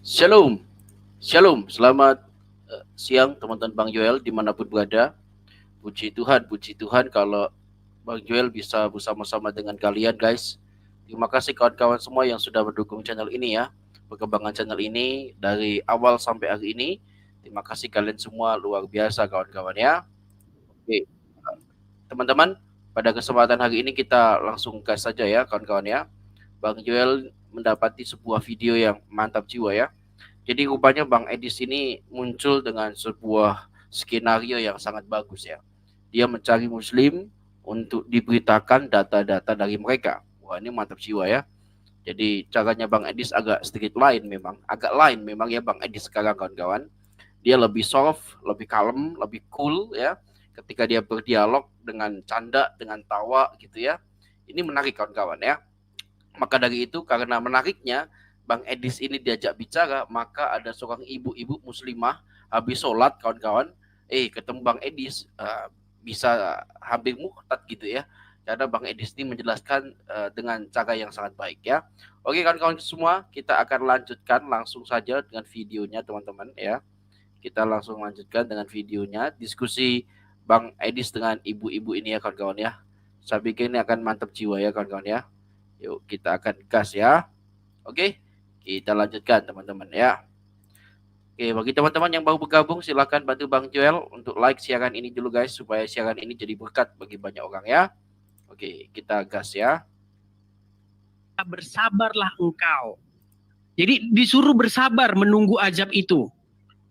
Shalom, shalom, selamat siang teman-teman Bang Joel dimanapun berada. Puji Tuhan kalau Bang Joel bisa bersama-sama dengan kalian guys. Terima kasih kawan-kawan semua yang sudah mendukung channel ini ya. Perkembangan channel ini dari awal sampai hari ini. Terima kasih kalian semua luar biasa kawan-kawan ya. Oke, teman-teman, pada kesempatan hari ini kita langsung gas saja ya kawan-kawan ya. Bang Joel mendapati sebuah video yang mantap jiwa ya. Jadi rupanya Bang Edis ini muncul dengan sebuah skenario yang sangat bagus ya. Dia mencari Muslim untuk diberitakan data-data dari mereka. Wah ini mantap jiwa ya. Jadi caranya Bang Edis agak sedikit lain memang. Agak lain memang ya Bang Edis sekarang kawan-kawan. Dia lebih soft, lebih kalem, lebih cool ya. Ketika dia berdialog dengan canda, dengan tawa gitu ya. Ini menarik kawan-kawan ya. Maka dari itu karena menariknya Bang Edis ini diajak bicara, maka ada seorang ibu-ibu muslimah habis sholat kawan-kawan, ketemu Bang Edis, bisa hampir murtad gitu ya. Karena Bang Edis ini menjelaskan dengan cara yang sangat baik ya. Oke kawan-kawan semua, kita akan lanjutkan langsung saja dengan videonya teman-teman ya. Kita langsung lanjutkan dengan videonya, diskusi Bang Edis dengan ibu-ibu ini ya kawan-kawan ya. Saya pikir ini akan mantap jiwa ya kawan-kawan ya. Yuk kita akan gas ya. Oke. Kita lanjutkan teman-teman ya. Oke, bagi teman-teman yang baru bergabung silahkan bantu Bang Joel untuk like siaran ini dulu guys supaya siaran ini jadi berkat bagi banyak orang ya. Oke, kita gas ya. Bersabarlah engkau. Jadi disuruh bersabar menunggu ajab itu.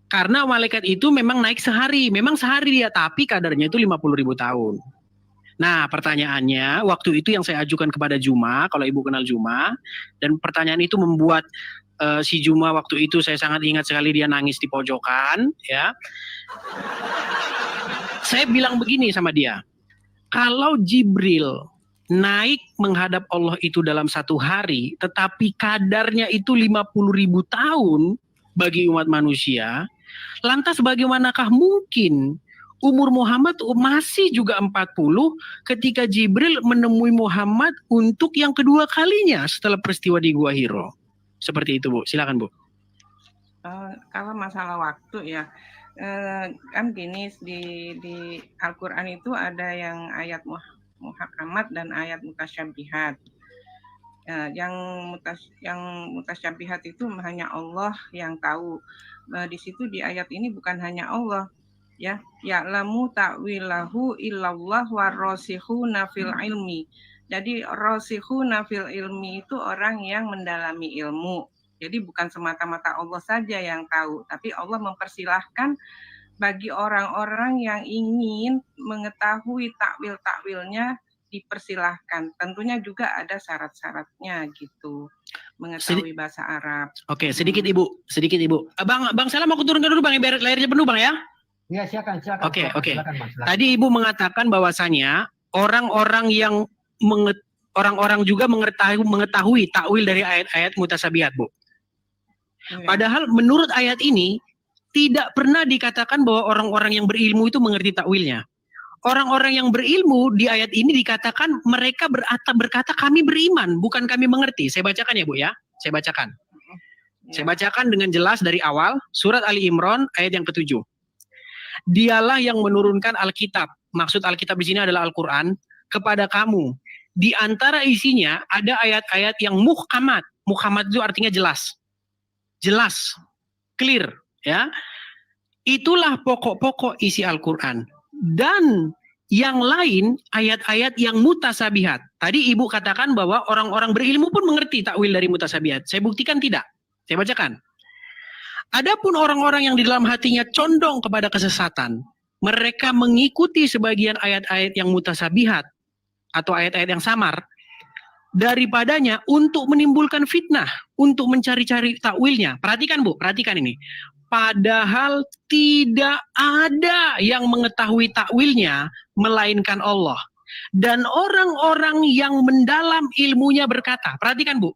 Karena malaikat itu memang naik sehari. Memang sehari dia, tapi kadarnya itu 50.000 tahun. Nah pertanyaannya, waktu itu yang saya ajukan kepada Juma, kalau ibu kenal Juma, dan pertanyaan itu membuat si Juma waktu itu saya sangat ingat sekali dia nangis di pojokan, ya. Saya bilang begini sama dia, kalau Jibril naik menghadap Allah itu dalam satu hari, tetapi kadarnya itu 50.000 tahun bagi umat manusia, lantas bagaimanakah mungkin umur Muhammad masih juga 40 ketika Jibril menemui Muhammad untuk yang kedua kalinya setelah peristiwa di Gua Hiro? Seperti itu Bu, silakan Bu. Kalau masalah waktu ya, kan gini di Al-Quran itu ada yang ayat muhakamat dan ayat mutasyabihat. Yang mutasyabihat itu hanya Allah yang tahu. Di situ di ayat ini bukan hanya Allah, ya, ya'lamu ta'wilahu illallah warrasikhuna fil ilmi. Jadi rasikhuna fil ilmi itu orang yang mendalami ilmu. Jadi bukan semata-mata Allah saja yang tahu, tapi Allah mempersilahkan bagi orang-orang yang ingin mengetahui takwil-takwilnya dipersilahkan. Tentunya juga ada syarat-syaratnya gitu. Mengetahui bahasa Arab. Oke, sedikit Ibu. Bang Salam aku turunkan dulu Bang, biar layarnya penuh Bang ya. Ya, silakan. Oke. Tadi Ibu mengatakan bahwasanya orang-orang juga mengetahui takwil dari ayat-ayat mutasabihat, Bu. Padahal menurut ayat ini tidak pernah dikatakan bahwa orang-orang yang berilmu itu mengerti takwilnya. Orang-orang yang berilmu di ayat ini dikatakan mereka berkata kami beriman, bukan kami mengerti. Saya bacakan ya Bu ya. Saya bacakan dengan jelas dari awal surat Ali Imran ayat yang ke-7. Dialah yang menurunkan Alkitab, maksud Alkitab di sini adalah Al-Quran, kepada kamu. Di antara isinya ada ayat-ayat yang muhkamat. Muhkamat itu artinya jelas, clear, ya. Itulah pokok-pokok isi Al-Quran. Dan yang lain ayat-ayat yang mutasabihat. Tadi Ibu katakan bahwa orang-orang berilmu pun mengerti takwil dari mutasabihat. Saya buktikan tidak. Saya bacakan. Adapun orang-orang yang di dalam hatinya condong kepada kesesatan, mereka mengikuti sebagian ayat-ayat yang mutasabihat atau ayat-ayat yang samar daripadanya untuk menimbulkan fitnah, untuk mencari-cari takwilnya. Perhatikan Bu, perhatikan ini. Padahal tidak ada yang mengetahui takwilnya melainkan Allah. Dan orang-orang yang mendalam ilmunya berkata, perhatikan Bu,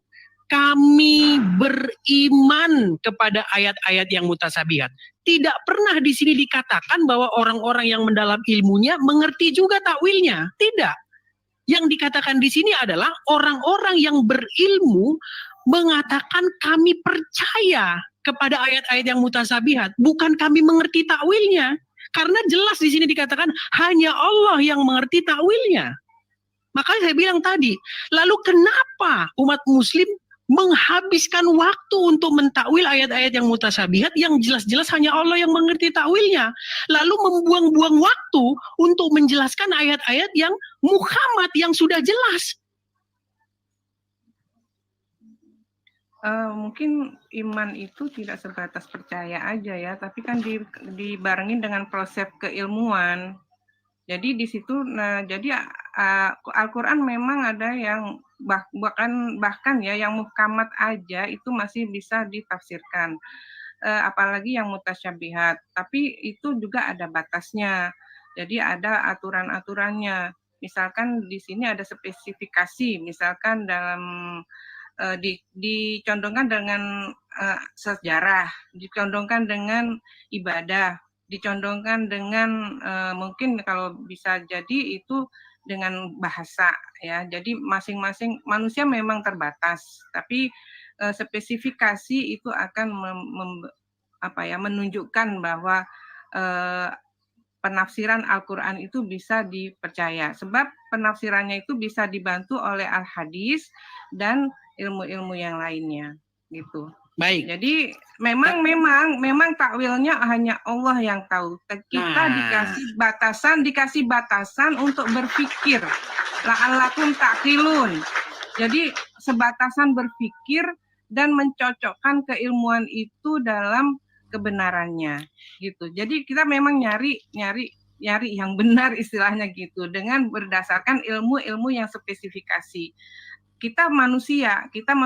kami beriman kepada ayat-ayat yang mutasabihat. Tidak pernah di sini dikatakan bahwa orang-orang yang mendalam ilmunya mengerti juga takwilnya. Tidak. Yang dikatakan di sini adalah orang-orang yang berilmu mengatakan kami percaya kepada ayat-ayat yang mutasabihat, bukan kami mengerti takwilnya. Karena jelas di sini dikatakan hanya Allah yang mengerti takwilnya. Makanya saya bilang tadi, lalu kenapa umat muslim menghabiskan waktu untuk mentakwil ayat-ayat yang mutasabihat yang jelas-jelas hanya Allah yang mengerti takwilnya, lalu membuang-buang waktu untuk menjelaskan ayat-ayat yang muhkamat yang sudah jelas. Mungkin iman itu tidak sebatas percaya aja ya, tapi kan dibarengin dengan proses keilmuan. Jadi di situ, jadi Al-Quran memang ada yang bahkan ya yang muhkamat aja itu masih bisa ditafsirkan, apalagi yang mutasyabihat. Tapi itu juga ada batasnya. Jadi ada aturan-aturannya. Misalkan di sini ada spesifikasi, misalkan dalam dicondongkan dengan sejarah, dicondongkan dengan ibadah, dicondongkan dengan mungkin kalau bisa jadi itu dengan bahasa ya. Jadi masing-masing manusia memang terbatas, tapi spesifikasi itu akan menunjukkan bahwa penafsiran Al-Quran itu bisa dipercaya. Sebab penafsirannya itu bisa dibantu oleh Al-Hadis dan ilmu-ilmu yang lainnya gitu. Baik. Jadi memang takwilnya hanya Allah yang tahu. Kita dikasih batasan untuk berpikir. La'allakum ta'qilun. Jadi sebatasan berpikir dan mencocokkan keilmuan itu dalam kebenarannya gitu. Jadi kita memang nyari yang benar istilahnya gitu dengan berdasarkan ilmu-ilmu yang spesifikasi. Kita manusia, kita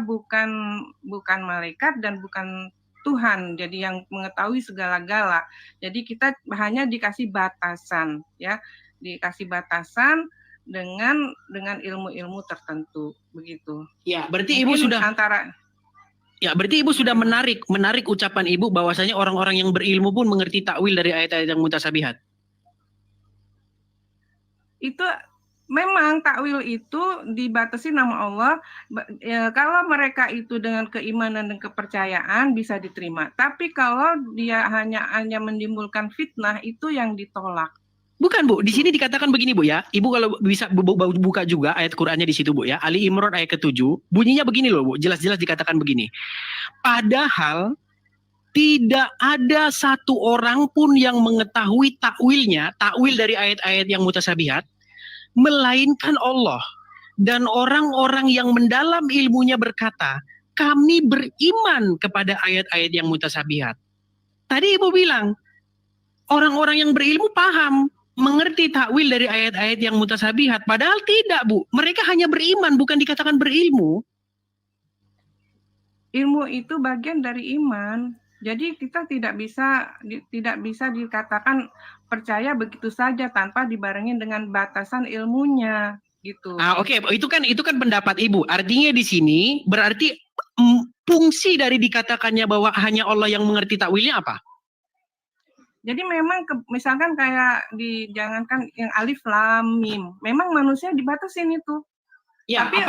bukan malaikat dan bukan Tuhan, jadi yang mengetahui segala-gala. Jadi kita hanya dikasih batasan, ya, dikasih batasan dengan ilmu-ilmu tertentu, begitu. Ya, berarti Ibu sudah berarti Ibu sudah menarik ucapan Ibu bahwasanya orang-orang yang berilmu pun mengerti takwil dari ayat-ayat yang mutasabihat. Itu memang takwil itu dibatasi nama Allah. Kalau mereka itu dengan keimanan dan kepercayaan bisa diterima. Tapi kalau dia hanya menimbulkan fitnah, itu yang ditolak. Bukan Bu, di sini dikatakan begini Bu ya. Ibu kalau bisa buka juga ayat Qur'annya di situ Bu ya. Ali Imran ayat ke-7. Bunyinya begini loh Bu, jelas-jelas dikatakan begini. Padahal tidak ada satu orang pun yang mengetahui takwil dari ayat-ayat yang mutasabihat, melainkan Allah. Dan orang-orang yang mendalam ilmunya berkata, kami beriman kepada ayat-ayat yang mutasabihat. Tadi Ibu bilang, orang-orang yang berilmu paham, mengerti takwil dari ayat-ayat yang mutasabihat. Padahal tidak Bu, mereka hanya beriman, bukan dikatakan berilmu. Ilmu itu bagian dari iman. Jadi kita tidak bisa dikatakan percaya begitu saja tanpa dibarengin dengan batasan ilmunya gitu. Oke. Itu kan pendapat Ibu. Artinya di sini berarti fungsi dari dikatakannya bahwa hanya Allah yang mengerti takwilnya apa? Jadi memang misalkan kayak jangankan yang alif lam mim, memang manusia dibatasin itu. Ya, tapi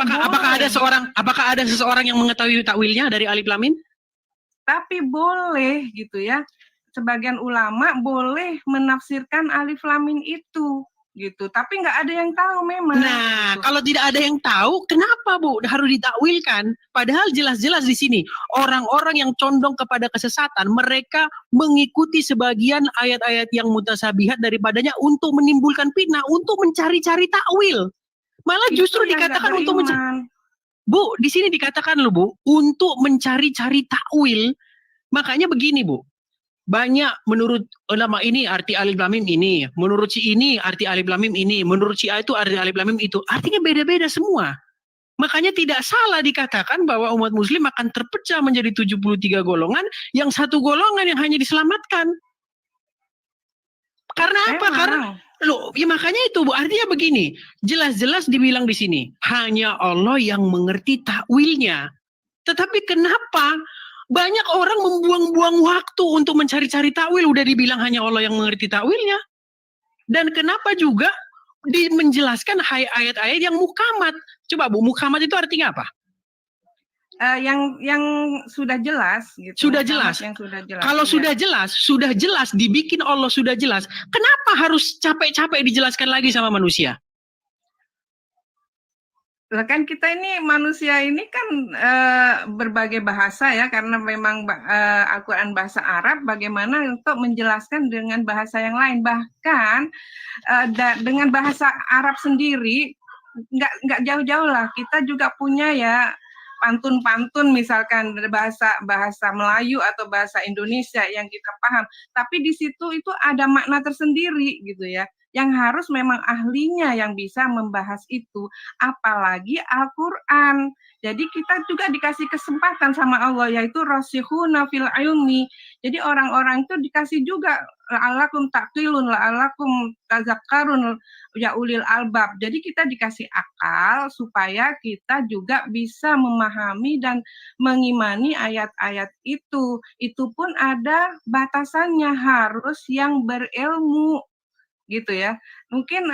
apakah ada seseorang yang mengetahui takwilnya dari alif lam mim? Tapi boleh gitu ya. Sebagian ulama boleh menafsirkan alif lam mim itu gitu. Tapi nggak ada yang tahu memang. Nah, kalau tidak ada yang tahu, kenapa Bu harus ditakwilkan? Padahal jelas-jelas di sini orang-orang yang condong kepada kesesatan, mereka mengikuti sebagian ayat-ayat yang mutasabihat daripadanya untuk menimbulkan fitnah, untuk mencari-cari takwil. Malah justru dikatakan untuk mencari. Bu, di sini dikatakan loh Bu, untuk mencari-cari takwil. Makanya begini Bu, banyak menurut ulama ini arti alif lam mim ini, menurut si ini arti alif lam mim ini, menurut si A itu arti alif lam mim itu. Artinya beda-beda semua. Makanya tidak salah dikatakan bahwa umat muslim akan terpecah menjadi 73 golongan, yang satu golongan yang hanya diselamatkan. Karena apa? Karena ya makanya itu Bu, artinya begini, jelas-jelas dibilang di sini, hanya Allah yang mengerti takwilnya. Tetapi kenapa banyak orang membuang-buang waktu untuk mencari-cari takwil? Udah dibilang hanya Allah yang mengerti takwilnya. Dan kenapa juga menjelaskan ayat-ayat yang muhkamat? Coba Bu, muhkamat itu artinya apa? yang sudah jelas gitu. Sudah jelas. Yang sudah jelas. Kalau iya. sudah jelas dibikin Allah sudah jelas. Kenapa harus capek-capek dijelaskan lagi sama manusia? Kan kita ini manusia ini kan berbagai bahasa ya, karena memang Al-Quran bahasa Arab, bagaimana untuk menjelaskan dengan bahasa yang lain, bahkan dengan bahasa Arab sendiri nggak jauh-jauh lah, kita juga punya ya pantun-pantun misalkan bahasa Melayu atau bahasa Indonesia yang kita paham, tapi di situ itu ada makna tersendiri gitu ya, yang harus memang ahlinya yang bisa membahas itu, apalagi Al-Quran. Jadi kita juga dikasih kesempatan sama Allah, yaitu rasikhuna fil ilmi. Jadi orang-orang itu dikasih juga la'allakum taqilun, la'allakum tazakkarun, ya ulil albab. Jadi kita dikasih akal supaya kita juga bisa memahami dan mengimani ayat-ayat itu. Itu pun ada batasannya, harus yang berilmu gitu ya. Mungkin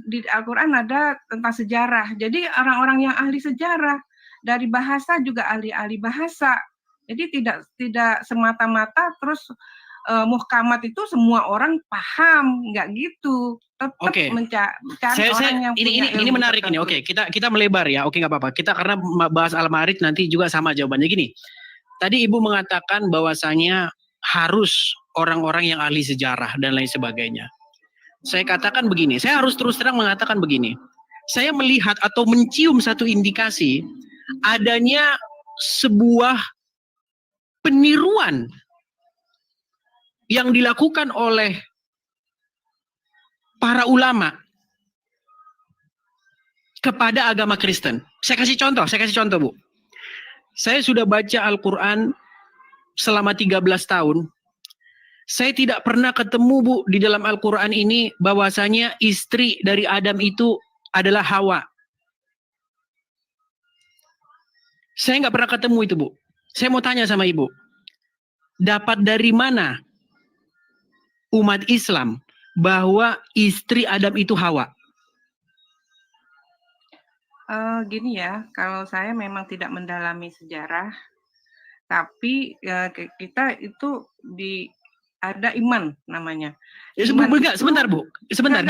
di Al-Quran ada tentang sejarah. Jadi orang-orang yang ahli sejarah, dari bahasa juga ahli-ahli bahasa. Jadi tidak semata-mata terus muhkamat itu semua orang paham, nggak gitu. Tetap mencari orang yang punya ilmu. Ini menarik tertentu. Ini. Oke, kita melebar ya. Oke, nggak apa-apa. Kita karena bahas Al-Ma'arij nanti juga sama jawabannya gini. Tadi Ibu mengatakan bahwasanya harus orang-orang yang ahli sejarah dan lain sebagainya. Saya katakan begini, saya harus terus terang mengatakan begini. Saya melihat atau mencium satu indikasi adanya sebuah peniruan yang dilakukan oleh para ulama kepada agama Kristen. Saya kasih contoh Bu. Saya sudah baca Al-Quran selama 13 tahun. Saya tidak pernah ketemu Bu di dalam Al-Quran ini bahwasanya istri dari Adam itu adalah Hawa. Saya nggak pernah ketemu itu Bu. Saya mau tanya sama Ibu, dapat dari mana umat Islam bahwa istri Adam itu Hawa? Gini ya, kalau saya memang tidak mendalami sejarah, tapi kita itu ada iman namanya. Ya, sebentar Bu, sebentar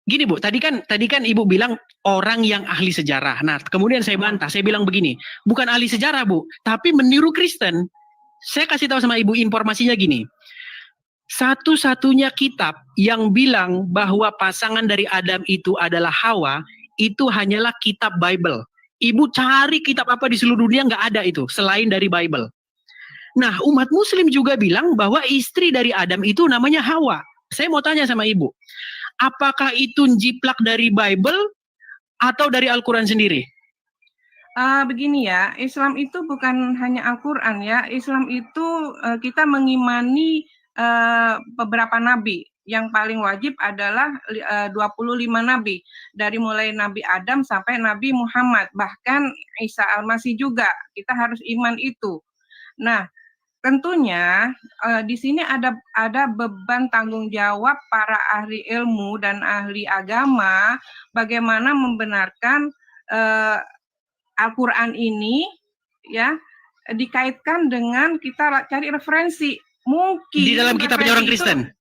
gini Bu, tadi kan Ibu bilang orang yang ahli sejarah. Nah, kemudian saya bantah, saya bilang begini, bukan ahli sejarah Bu, tapi meniru Kristen. Saya kasih tahu sama Ibu informasinya gini. Satu-satunya kitab yang bilang bahwa pasangan dari Adam itu adalah Hawa, itu hanyalah kitab Bible. Ibu cari kitab apa di seluruh dunia, nggak ada itu selain dari Bible. Nah, umat Muslim juga bilang bahwa istri dari Adam itu namanya Hawa. Saya mau tanya sama Ibu, apakah itu jiplak dari Bible atau dari Al-Quran sendiri? Begini ya, Islam itu bukan hanya Al-Quran ya. Islam itu kita mengimani beberapa nabi. Yang paling wajib adalah 25 nabi. Dari mulai Nabi Adam sampai Nabi Muhammad. Bahkan Isa Al-Masih juga. Kita harus iman itu. Nah, tentunya di sini ada beban tanggung jawab para ahli ilmu dan ahli agama bagaimana membenarkan Al-Quran ini ya dikaitkan dengan kita cari referensi. Mungkin di dalam kitabnya orang Kristen.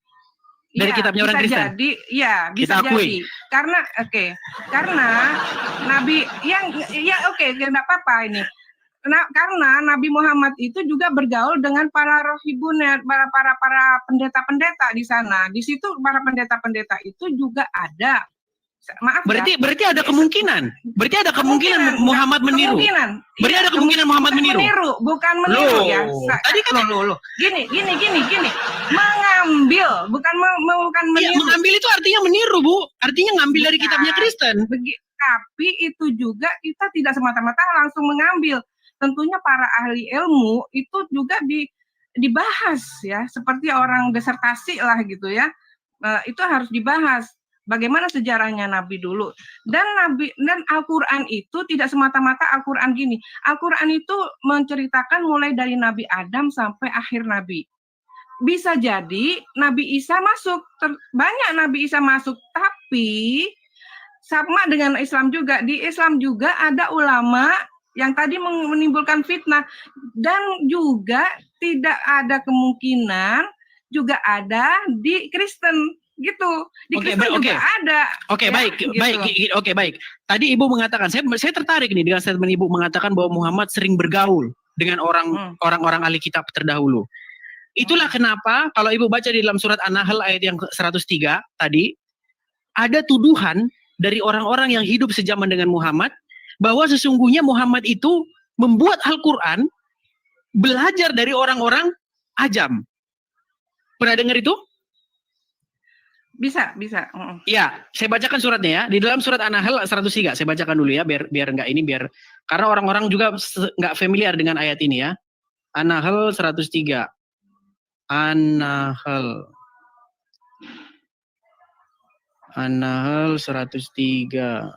Dari ya, kitabnya orang Kristen. Jadi, ya bisa jadi. Karena karena Nabi tidak apa-apa ini. Nah, karena Nabi Muhammad itu juga bergaul dengan para rohibun, para pendeta-pendeta di sana. Di situ para pendeta-pendeta itu juga ada. Maaf berarti ada kemungkinan. Berarti ada kemungkinan Muhammad meniru. Berarti ada kemungkinan Muhammad meniru. Bukan meniru ya. Tadi kan Gini. Mengambil, bukan meniru. Ya, mengambil itu artinya meniru, Bu. Artinya ngambil dari kitabnya Kristen. Tapi itu juga kita tidak semata-mata langsung mengambil. Tentunya para ahli ilmu itu juga dibahas ya, seperti orang disertasi lah gitu ya. Itu harus dibahas. Bagaimana sejarahnya Nabi dulu dan Al-Quran itu tidak semata-mata Al-Quran gini. Al-Quran itu menceritakan mulai dari Nabi Adam sampai akhir Nabi. Bisa jadi Nabi Isa masuk, banyak Nabi Isa masuk, tapi sama dengan Islam juga. Di Islam juga ada ulama yang tadi menimbulkan fitnah. Dan juga tidak ada kemungkinan juga ada di Kristen gitu. Di Kristen juga ada. Oke, baik. Tadi Ibu mengatakan, saya tertarik nih dengan statement Ibu mengatakan bahwa Muhammad sering bergaul dengan orang-orang ahli kitab terdahulu. Itulah kenapa kalau Ibu baca di dalam surat An-Nahl ayat yang 103 tadi, ada tuduhan dari orang-orang yang hidup sejaman dengan Muhammad bahwa sesungguhnya Muhammad itu membuat Al-Quran belajar dari orang-orang ajam. Pernah dengar itu? Bisa. Ya, saya bacakan suratnya ya. Di dalam surat An-Nahl 103, saya bacakan dulu ya, biar karena orang-orang juga nggak familiar dengan ayat ini ya. An-Nahl 103. An-Nahl 103.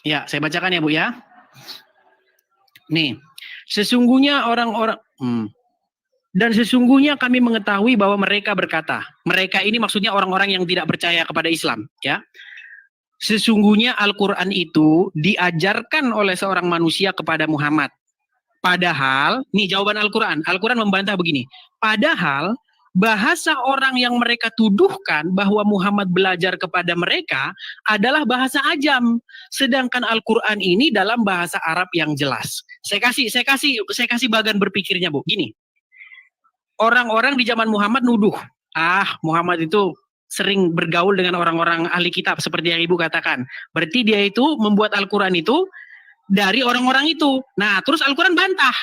Ya, saya bacakan ya Bu ya. Nih, sesungguhnya orang-orang dan sesungguhnya kami mengetahui bahwa mereka berkata, mereka ini maksudnya orang-orang yang tidak percaya kepada Islam, ya. Sesungguhnya Al-Quran itu diajarkan oleh seorang manusia kepada Muhammad. Padahal, nih jawaban Al-Quran. Al-Quran membantah begini. Padahal, bahasa orang yang mereka tuduhkan bahwa Muhammad belajar kepada mereka adalah bahasa ajam. Sedangkan Al-Quran ini dalam bahasa Arab yang jelas. Saya kasih bagan berpikirnya, Bu. Gini. Orang-orang di zaman Muhammad nuduh, Muhammad itu sering bergaul dengan orang-orang ahli kitab seperti yang Ibu katakan. Berarti dia itu membuat Al-Quran itu dari orang-orang itu. Nah, terus Al-Quran bantah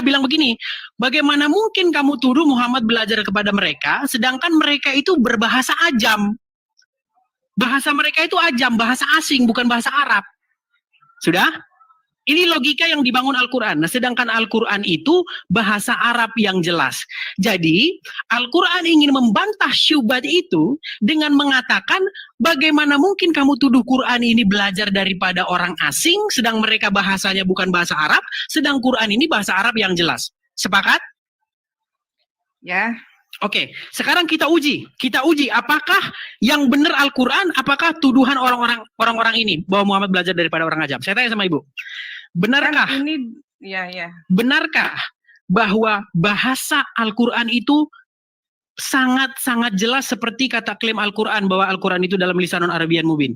bilang begini, bagaimana mungkin kamu tuduh Muhammad belajar kepada mereka, sedangkan mereka itu berbahasa ajam. Bahasa mereka itu ajam, bahasa asing, bukan bahasa Arab. Sudah? Ini logika yang dibangun Al-Quran. Nah, sedangkan Al-Quran itu bahasa Arab yang jelas. Jadi, Al-Quran ingin membantah syubhat itu dengan mengatakan, bagaimana mungkin kamu tuduh Quran ini belajar daripada orang asing, sedang mereka bahasanya bukan bahasa Arab, sedang Quran ini bahasa Arab yang jelas. Sepakat? Ya. Oke, sekarang kita uji apakah yang benar Al-Quran, apakah tuduhan orang-orang ini bahwa Muhammad belajar daripada orang ajam. Saya tanya sama Ibu, benarkah benarkah bahwa bahasa Al-Quran itu sangat-sangat jelas seperti kata klaim Al-Quran bahwa Al-Quran itu dalam lisanun Arabiyyan mubin?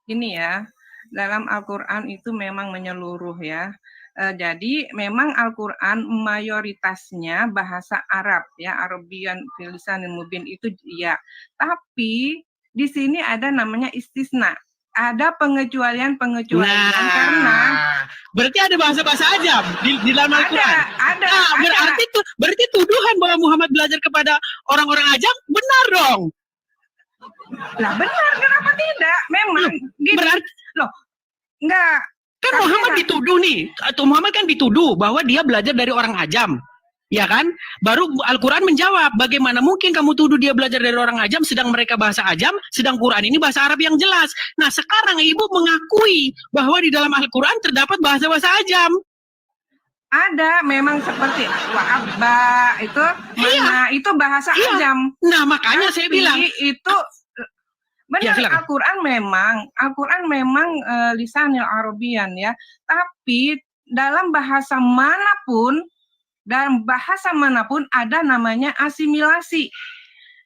Ini ya, dalam Al-Quran itu memang menyeluruh ya. Jadi memang Al-Quran mayoritasnya bahasa Arab ya, Arabiyyan fil lisanil mubin itu ya. Tapi di sini ada namanya istisna. Ada pengecualian karena berarti ada bahasa-bahasa ajam di dalam Al-Quran. Ada. Berarti tuduhan bahwa Muhammad belajar kepada orang-orang ajam benar dong. Lah benar, kenapa tidak? Memang gitu. Berarti enggak. Kan Muhammad dituduh nih, atau Muhammad kan dituduh bahwa dia belajar dari orang ajam, ya kan? Baru Al-Quran menjawab, bagaimana mungkin kamu tuduh dia belajar dari orang ajam, sedang mereka bahasa ajam, sedang Quran ini bahasa Arab yang jelas. Nah sekarang Ibu mengakui bahwa di dalam Al-Quran terdapat bahasa-bahasa ajam. Ada, memang seperti wa'abba itu, itu bahasa ajam. Nah makanya saya bilang itu benar, ya, Al-Quran memang lisanil Arabiyyan ya, tapi dalam bahasa manapun ada namanya asimilasi.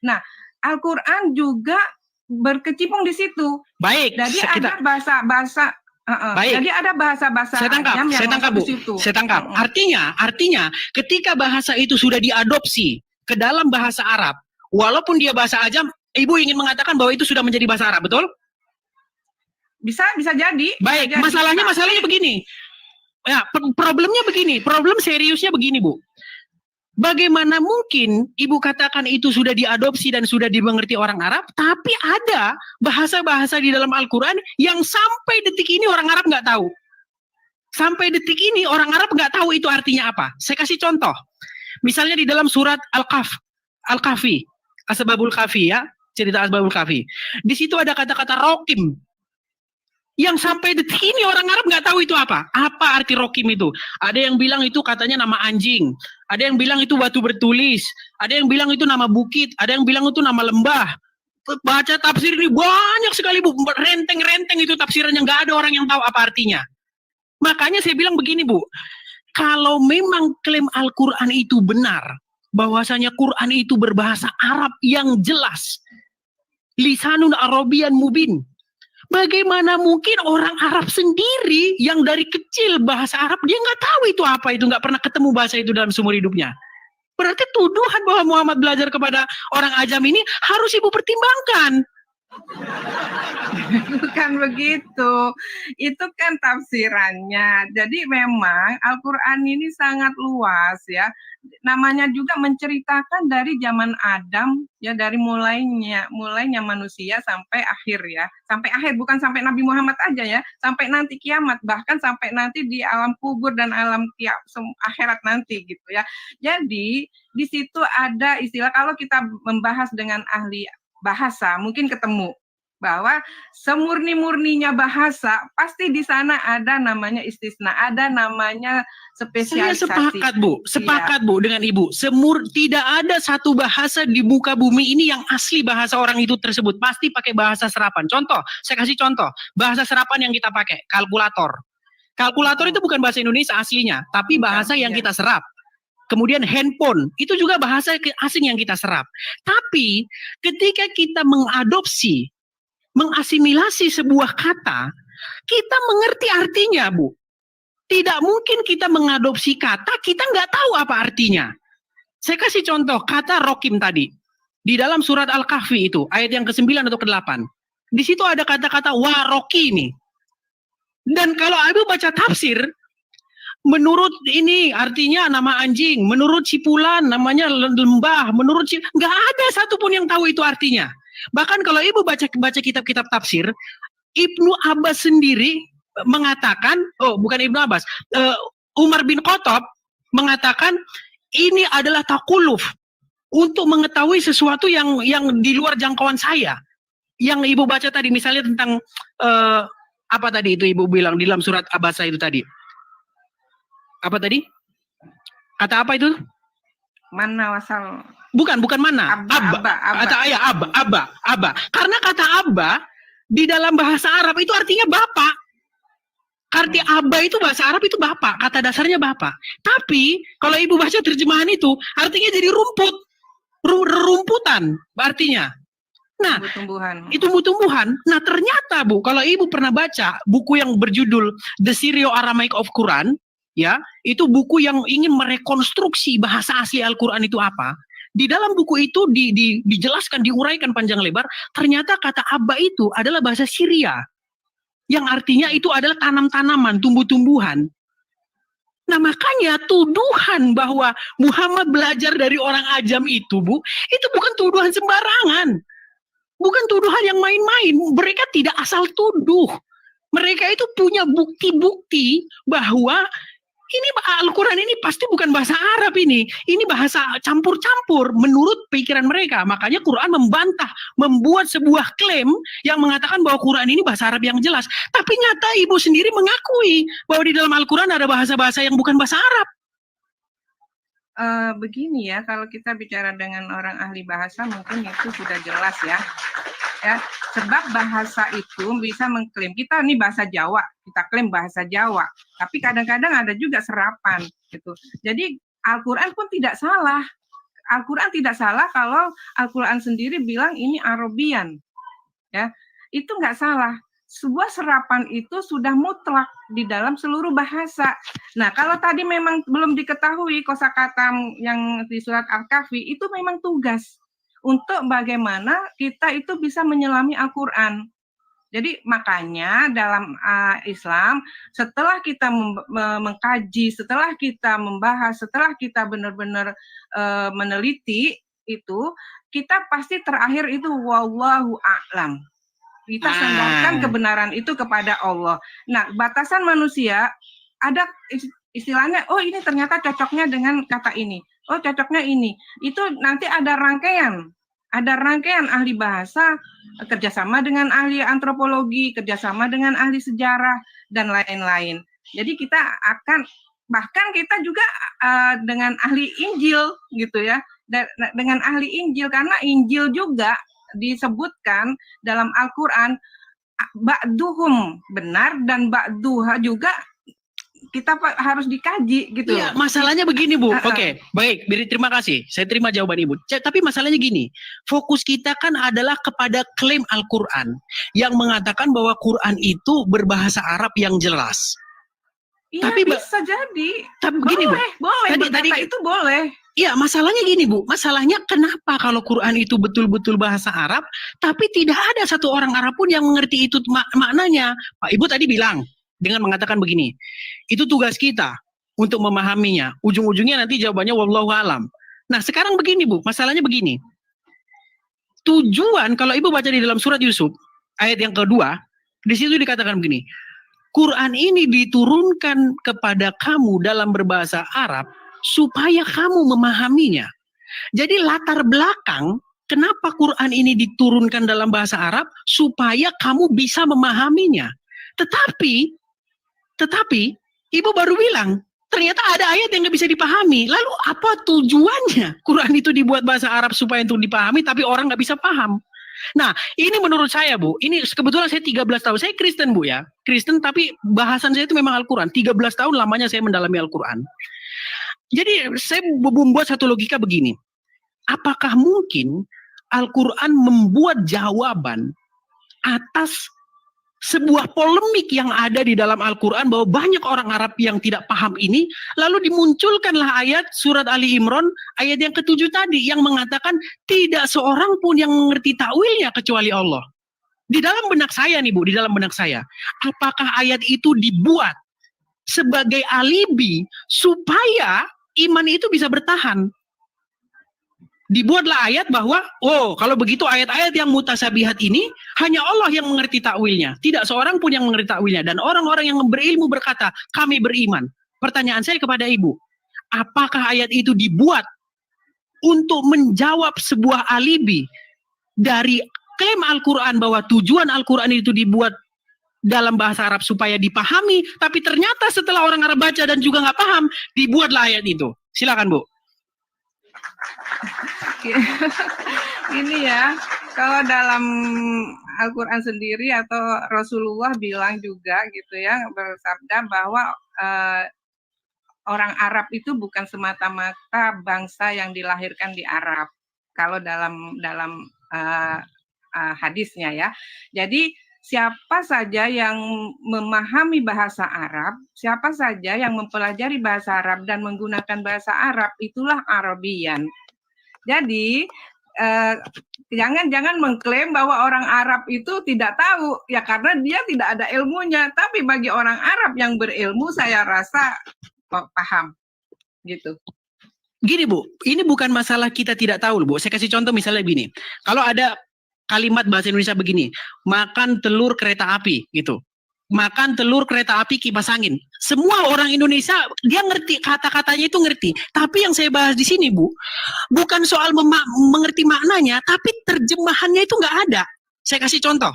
Nah, Al-Quran juga berkecimpung di situ. Baik. Jadi ada bahasa-bahasa Baik. Jadi ada bahasa-bahasa ajam yang masuk di situ. Saya tangkap. Artinya ketika bahasa itu sudah diadopsi ke dalam bahasa Arab, walaupun dia bahasa ajam, Ibu ingin mengatakan bahwa itu sudah menjadi bahasa Arab, betul? Bisa jadi. Baik, masalahnya begini. Ya, problem seriusnya begini, Bu. Bagaimana mungkin Ibu katakan itu sudah diadopsi dan sudah dimengerti orang Arab, tapi ada bahasa-bahasa di dalam Al-Quran yang sampai detik ini orang Arab nggak tahu. Sampai detik ini orang Arab nggak tahu itu artinya apa. Saya kasih contoh. Misalnya di dalam surat Al-Kahfi, Asbabul Kahfi ya, cerita Asbabul Kahfi. Di situ ada kata-kata rokim. Yang sampai detik ini orang Arab nggak tahu itu apa. Apa arti rokim itu? Ada yang bilang itu katanya nama anjing. ada yang bilang itu batu bertulis, ada yang bilang itu nama bukit, ada yang bilang itu nama lembah. Baca tafsir ini banyak sekali, Bu, renteng-renteng itu tafsirannya, nggak ada orang yang tahu apa artinya. Makanya saya bilang begini, Bu, kalau memang klaim Al-Quran itu benar, bahwasanya Quran itu berbahasa Arab yang jelas, lisanun Arabian mubin, bagaimana mungkin orang Arab sendiri yang dari kecil bahasa Arab dia nggak tahu itu apa, itu nggak pernah ketemu bahasa itu dalam seumur hidupnya. Berarti tuduhan bahwa Muhammad belajar kepada orang ajam ini harus Ibu pertimbangkan. Bukan begitu, itu kan tafsirannya. Jadi memang Al-Quran ini sangat luas ya. Namanya juga menceritakan dari zaman Adam ya, dari mulainya manusia sampai akhir ya, sampai akhir, bukan sampai Nabi Muhammad aja ya, sampai nanti kiamat, bahkan sampai nanti di alam kubur dan alam akhirat nanti gitu ya. Jadi di situ ada istilah, kalau kita membahas dengan ahli bahasa mungkin ketemu bahwa semurni-murninya bahasa pasti di sana ada namanya istisna, ada namanya spesialisasi. Saya sepakat Bu dengan Ibu. Tidak ada satu bahasa di muka bumi ini yang asli bahasa orang itu tersebut, pasti pakai bahasa serapan. Contoh, saya kasih contoh, bahasa serapan yang kita pakai, kalkulator. Kalkulator itu bukan bahasa Indonesia aslinya, tapi bahasa yang kita serap. Kemudian handphone, itu juga bahasa asing yang kita serap. Tapi ketika kita mengasimilasi sebuah kata, kita mengerti artinya, Bu. Tidak mungkin kita mengadopsi kata, kita nggak tahu apa artinya. Saya kasih contoh, kata rokim tadi. Di dalam surat Al-Kahfi itu, ayat yang ke-9 atau ke-8. Di situ ada kata-kata waroki ini. Dan kalau Ibu baca tafsir, menurut ini artinya nama anjing, menurut Cipulan namanya lembah, menurut nggak ada satupun yang tahu itu artinya. Bahkan kalau Ibu baca kitab-kitab tafsir, Ibnu Abbas sendiri mengatakan, Umar bin Khattab mengatakan ini adalah takuluf untuk mengetahui sesuatu yang di luar jangkauan saya. Yang Ibu baca tadi misalnya tentang apa tadi itu Ibu bilang di dalam surat Abasa itu tadi. Apa tadi? Kata apa itu? Mana wasal? Bukan mana. Abba. Karena kata Abba di dalam bahasa Arab itu artinya bapak. Arti Abba itu bahasa Arab itu bapak, kata dasarnya bapak. Tapi kalau Ibu baca terjemahan itu artinya jadi rumput, rumputan artinya. Nah, itu tumbuhan. Nah, ternyata Bu, kalau Ibu pernah baca buku yang berjudul The Syro-Aramaic of Quran, ya, itu buku yang ingin merekonstruksi bahasa asli Al-Quran itu apa. Di dalam buku itu dijelaskan, diuraikan panjang lebar, ternyata kata Abba itu adalah bahasa Syria, yang artinya itu adalah tanam-tanaman, tumbuh-tumbuhan. Nah, makanya tuduhan bahwa Muhammad belajar dari orang ajam itu, Bu, itu bukan tuduhan sembarangan. Bukan tuduhan yang main-main. Mereka tidak asal tuduh. Mereka itu punya bukti-bukti bahwa ini Al-Quran ini pasti bukan bahasa Arab ini. Ini bahasa campur-campur menurut pikiran mereka. Makanya Quran membantah, membuat sebuah klaim yang mengatakan bahwa Quran ini bahasa Arab yang jelas. Tapi nyata Ibu sendiri mengakui bahwa di dalam Al-Quran ada bahasa-bahasa yang bukan bahasa Arab. Begini ya, kalau kita bicara dengan orang ahli bahasa mungkin itu sudah jelas ya. Ya, sebab bahasa itu bisa mengklaim kita ini bahasa Jawa, kita klaim bahasa Jawa, tapi kadang-kadang ada juga serapan gitu. Jadi Al-Quran pun tidak salah. Al-Quran tidak salah kalau Al-Quran sendiri bilang ini Arabian, ya itu nggak salah. Sebuah serapan itu sudah mutlak di dalam seluruh bahasa. Nah, kalau tadi memang belum diketahui kosakata yang di surat Al-Kahfi itu memang tugas untuk bagaimana kita itu bisa menyelami Al-Quran. Jadi makanya dalam Islam, setelah kita mengkaji, setelah kita membahas, setelah kita benar-benar meneliti itu, kita pasti terakhir itu wallahu a'lam. Kita sandarkan kebenaran itu kepada Allah. Nah, batasan manusia ada istilahnya, oh ini ternyata cocoknya dengan kata ini. Oh cocoknya ini. Itu nanti ada rangkaian ahli bahasa, kerjasama dengan ahli antropologi, kerjasama dengan ahli sejarah, dan lain-lain. Jadi kita akan bahkan kita juga dengan ahli Injil gitu ya, dengan ahli Injil, karena Injil juga disebutkan dalam Al-Quran ba'duhum benar dan ba'duha juga kita harus dikaji gitu. Iya, masalahnya begini Bu. Oke, baik, terima kasih. Saya terima jawaban Ibu. Tapi masalahnya gini, fokus kita kan adalah kepada klaim Al-Quran yang mengatakan bahwa Quran itu berbahasa Arab yang jelas. Iya, tapi bisa jadi. Tapi begini Bu. Boleh. Tadi itu boleh. Iya, masalahnya gini Bu. Masalahnya kenapa kalau Quran itu betul-betul bahasa Arab, tapi tidak ada satu orang Arab pun yang mengerti itu maknanya. Pak Ibu tadi bilang dengan mengatakan begini, itu tugas kita untuk memahaminya. Ujung-ujungnya nanti jawabannya wallahu alam. Nah, sekarang begini Bu, masalahnya begini. Tujuan kalau Ibu baca di dalam surat Yusuf ayat yang kedua, di situ dikatakan begini. Quran ini diturunkan kepada kamu dalam berbahasa Arab supaya kamu memahaminya. Jadi latar belakang kenapa Quran ini diturunkan dalam bahasa Arab supaya kamu bisa memahaminya. Tetapi Ibu baru bilang ternyata ada ayat yang nggak bisa dipahami. Lalu apa tujuannya Quran itu dibuat bahasa Arab supaya untuk dipahami tapi orang nggak bisa paham? Nah, ini menurut saya Bu, ini kebetulan saya 13 tahun, saya Kristen Bu ya, Kristen tapi bahasan saya itu memang Al-Quran, 13 tahun lamanya saya mendalami Al-Quran. Jadi saya membuat satu logika begini, apakah mungkin Al-Quran membuat jawaban atas sebuah polemik yang ada di dalam Al-Quran bahwa banyak orang Arab yang tidak paham ini, lalu dimunculkanlah ayat surat Ali Imran ayat yang ke-7 tadi yang mengatakan tidak seorang pun yang mengerti takwilnya kecuali Allah. Di dalam benak saya nih Bu, di dalam benak saya, apakah ayat itu dibuat sebagai alibi supaya iman itu bisa bertahan? Dibuatlah ayat bahwa, oh kalau begitu ayat-ayat yang mutasabihat ini hanya Allah yang mengerti takwilnya. Tidak seorang pun yang mengerti takwilnya. Dan orang-orang yang berilmu berkata, kami beriman. Pertanyaan saya kepada Ibu, apakah ayat itu dibuat untuk menjawab sebuah alibi dari klaim Al-Quran bahwa tujuan Al-Quran itu dibuat dalam bahasa Arab supaya dipahami, tapi ternyata setelah orang Arab baca dan juga nggak paham, dibuatlah ayat itu. Silakan Bu. Ini ya, kalau dalam Al-Quran sendiri atau Rasulullah bilang juga gitu ya, bersabda bahwa orang Arab itu bukan semata-mata bangsa yang dilahirkan di Arab. Kalau dalam hadisnya ya. Jadi siapa saja yang memahami bahasa Arab, siapa saja yang mempelajari bahasa Arab dan menggunakan bahasa Arab, itulah Arabian. Jadi jangan mengklaim bahwa orang Arab itu tidak tahu, ya karena dia tidak ada ilmunya. Tapi bagi orang Arab yang berilmu, saya rasa paham, gitu. Gini Bu, ini bukan masalah kita tidak tahu Bu. Saya kasih contoh misalnya begini, kalau ada kalimat bahasa Indonesia begini, makan telur kereta api gitu. Makan telur kereta api kipas angin. Semua orang Indonesia dia ngerti kata-katanya itu ngerti. Tapi yang saya bahas di sini Bu, bukan soal mengerti maknanya, tapi terjemahannya itu nggak ada. Saya kasih contoh.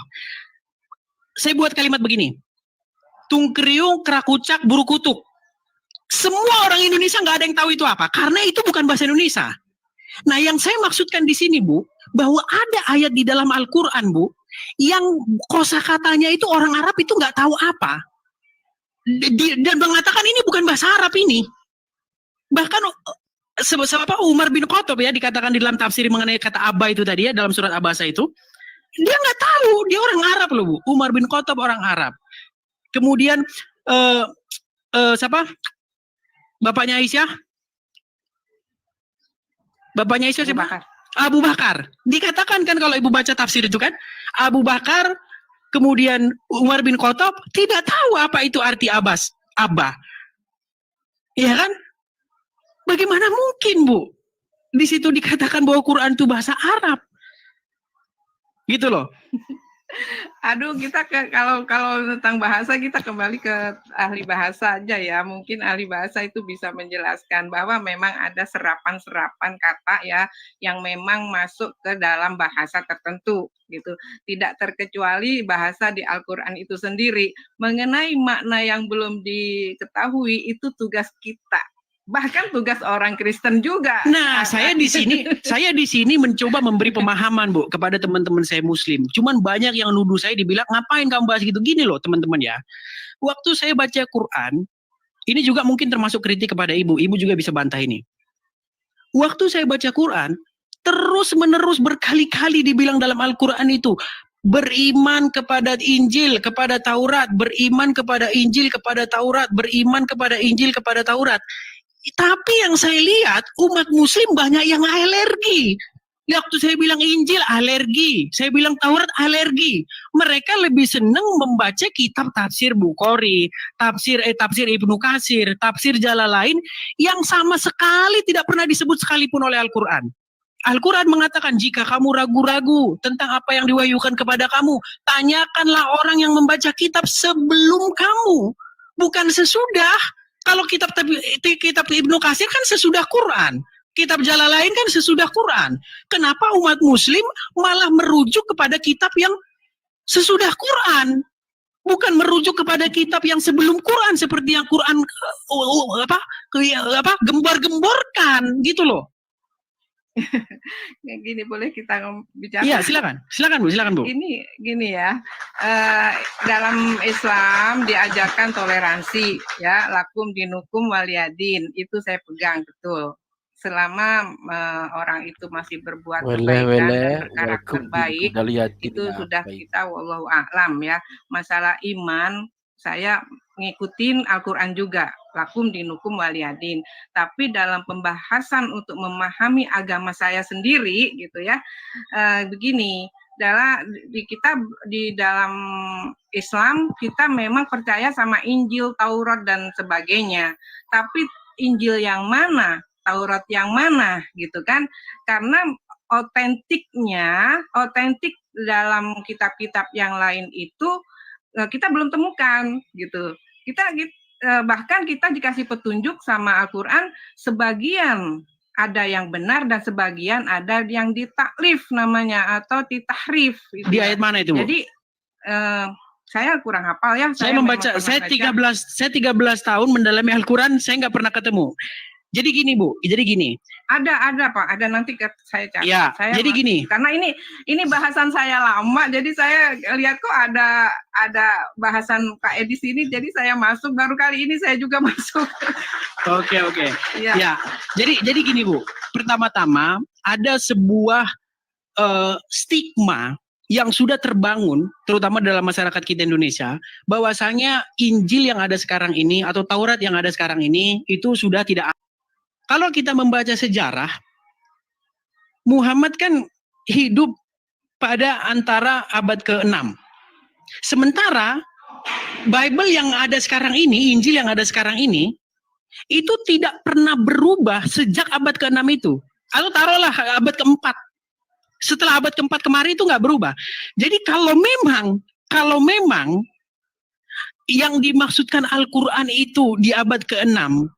Saya buat kalimat begini. Tungkriung, kerakucak, buru kutuk. Semua orang Indonesia nggak ada yang tahu itu apa, karena itu bukan bahasa Indonesia. Nah, yang saya maksudkan di sini Bu, bahwa ada ayat di dalam Al-Quran Bu, yang kosakatanya itu orang Arab itu nggak tahu apa, dan mengatakan ini bukan bahasa Arab ini. Bahkan Umar bin Khattab ya dikatakan di dalam tafsir mengenai kata Abba itu tadi ya dalam surat Abasa itu, dia nggak tahu, dia orang Arab loh Bu. Umar bin Khattab orang Arab. Kemudian siapa? Bapaknya Aisyah? Bapaknya Aisyah siapa? Abu Bakar. Dikatakan kan kalau Ibu baca tafsir itu kan, Abu Bakar, kemudian Umar bin Khattab tidak tahu apa itu arti Abba. Iya kan? Bagaimana mungkin Bu? Di situ dikatakan bahwa Quran itu bahasa Arab. Gitu loh. Aduh, kita kalau tentang bahasa kita kembali ke ahli bahasa aja ya. Mungkin ahli bahasa itu bisa menjelaskan bahwa memang ada serapan-serapan kata ya yang memang masuk ke dalam bahasa tertentu gitu. Tidak terkecuali bahasa di Al-Qur'an itu sendiri. Mengenai makna yang belum diketahui itu tugas kita. Bahkan tugas orang Kristen juga. Nah, saya di sini mencoba memberi pemahaman, Bu, kepada teman-teman saya Muslim. Cuman banyak yang nuduh saya dibilang, ngapain kamu bahas gitu? Gini loh, teman-teman ya. Waktu saya baca Quran, ini juga mungkin termasuk kritik kepada Ibu. Ibu juga bisa bantah ini. Waktu saya baca Quran, terus-menerus berkali-kali dibilang dalam Al-Quran itu, beriman kepada Injil, kepada Taurat, beriman kepada Injil, kepada Taurat, beriman kepada Injil, kepada Taurat. Tapi yang saya lihat umat muslim banyak yang alergi. Waktu saya bilang Injil alergi, saya bilang Taurat alergi. Mereka lebih senang membaca kitab tafsir Bukhari, tafsir Ibnu Katsir, tafsir Jalalain yang sama sekali tidak pernah disebut sekalipun oleh Al-Quran. Al-Quran mengatakan jika kamu ragu-ragu tentang apa yang diwahyukan kepada kamu, tanyakanlah orang yang membaca kitab sebelum kamu, bukan sesudah. Kalau kitab Ibnu Katsir kan sesudah Quran. Kitab Jalalain kan sesudah Quran. Kenapa umat muslim malah merujuk kepada kitab yang sesudah Quran? Bukan merujuk kepada kitab yang sebelum Quran seperti yang Quran gembar-gemborkan gitu loh. Gini, boleh kita bicara? Iya, silakan Bu. Ini gini ya, dalam Islam diajarkan toleransi ya, lakum dinukum waliyadin, itu saya pegang betul. Selama orang itu masih berbuat kebaikan dan berkarakter baik, itu sudah kita wallahu a'lam ya. Masalah iman, saya ngikutin Al-Quran juga, lakum dinukum waliyadin. Tapi dalam pembahasan untuk memahami agama saya sendiri gitu ya, begini, kita di dalam Islam kita memang percaya sama Injil, Taurat dan sebagainya. Tapi Injil yang mana, Taurat yang mana gitu kan? Karena otentik dalam kitab-kitab yang lain itu kita belum temukan gitu. Bahkan kita dikasih petunjuk sama Al-Quran, sebagian ada yang benar dan sebagian ada yang ditaklif namanya atau ditahrif. Gitu. Di ayat mana itu, Bu? Jadi saya kurang hafal ya. Saya 13 tahun mendalami Al-Quran, saya nggak pernah ketemu. Jadi gini Bu, Ada Pak, ada nanti saya cari. Ya, jadi gini. Karena ini bahasan saya lama, jadi saya lihat kok ada bahasan Pak Edi sini, jadi saya masuk, baru kali ini saya juga masuk. Oke. Ya, jadi gini Bu, pertama-tama ada sebuah stigma yang sudah terbangun, terutama dalam masyarakat kita Indonesia, bahwasanya Injil yang ada sekarang ini atau Taurat yang ada sekarang ini itu sudah tidak. Kalau kita membaca sejarah, Muhammad kan hidup pada antara abad ke-6. Sementara Bible yang ada sekarang ini, Injil yang ada sekarang ini, itu tidak pernah berubah sejak abad ke-6 itu. Atau taruhlah abad ke-4. Setelah abad ke-4 kemarin itu nggak berubah. Jadi kalau memang yang dimaksudkan Al-Quran itu di abad ke-6,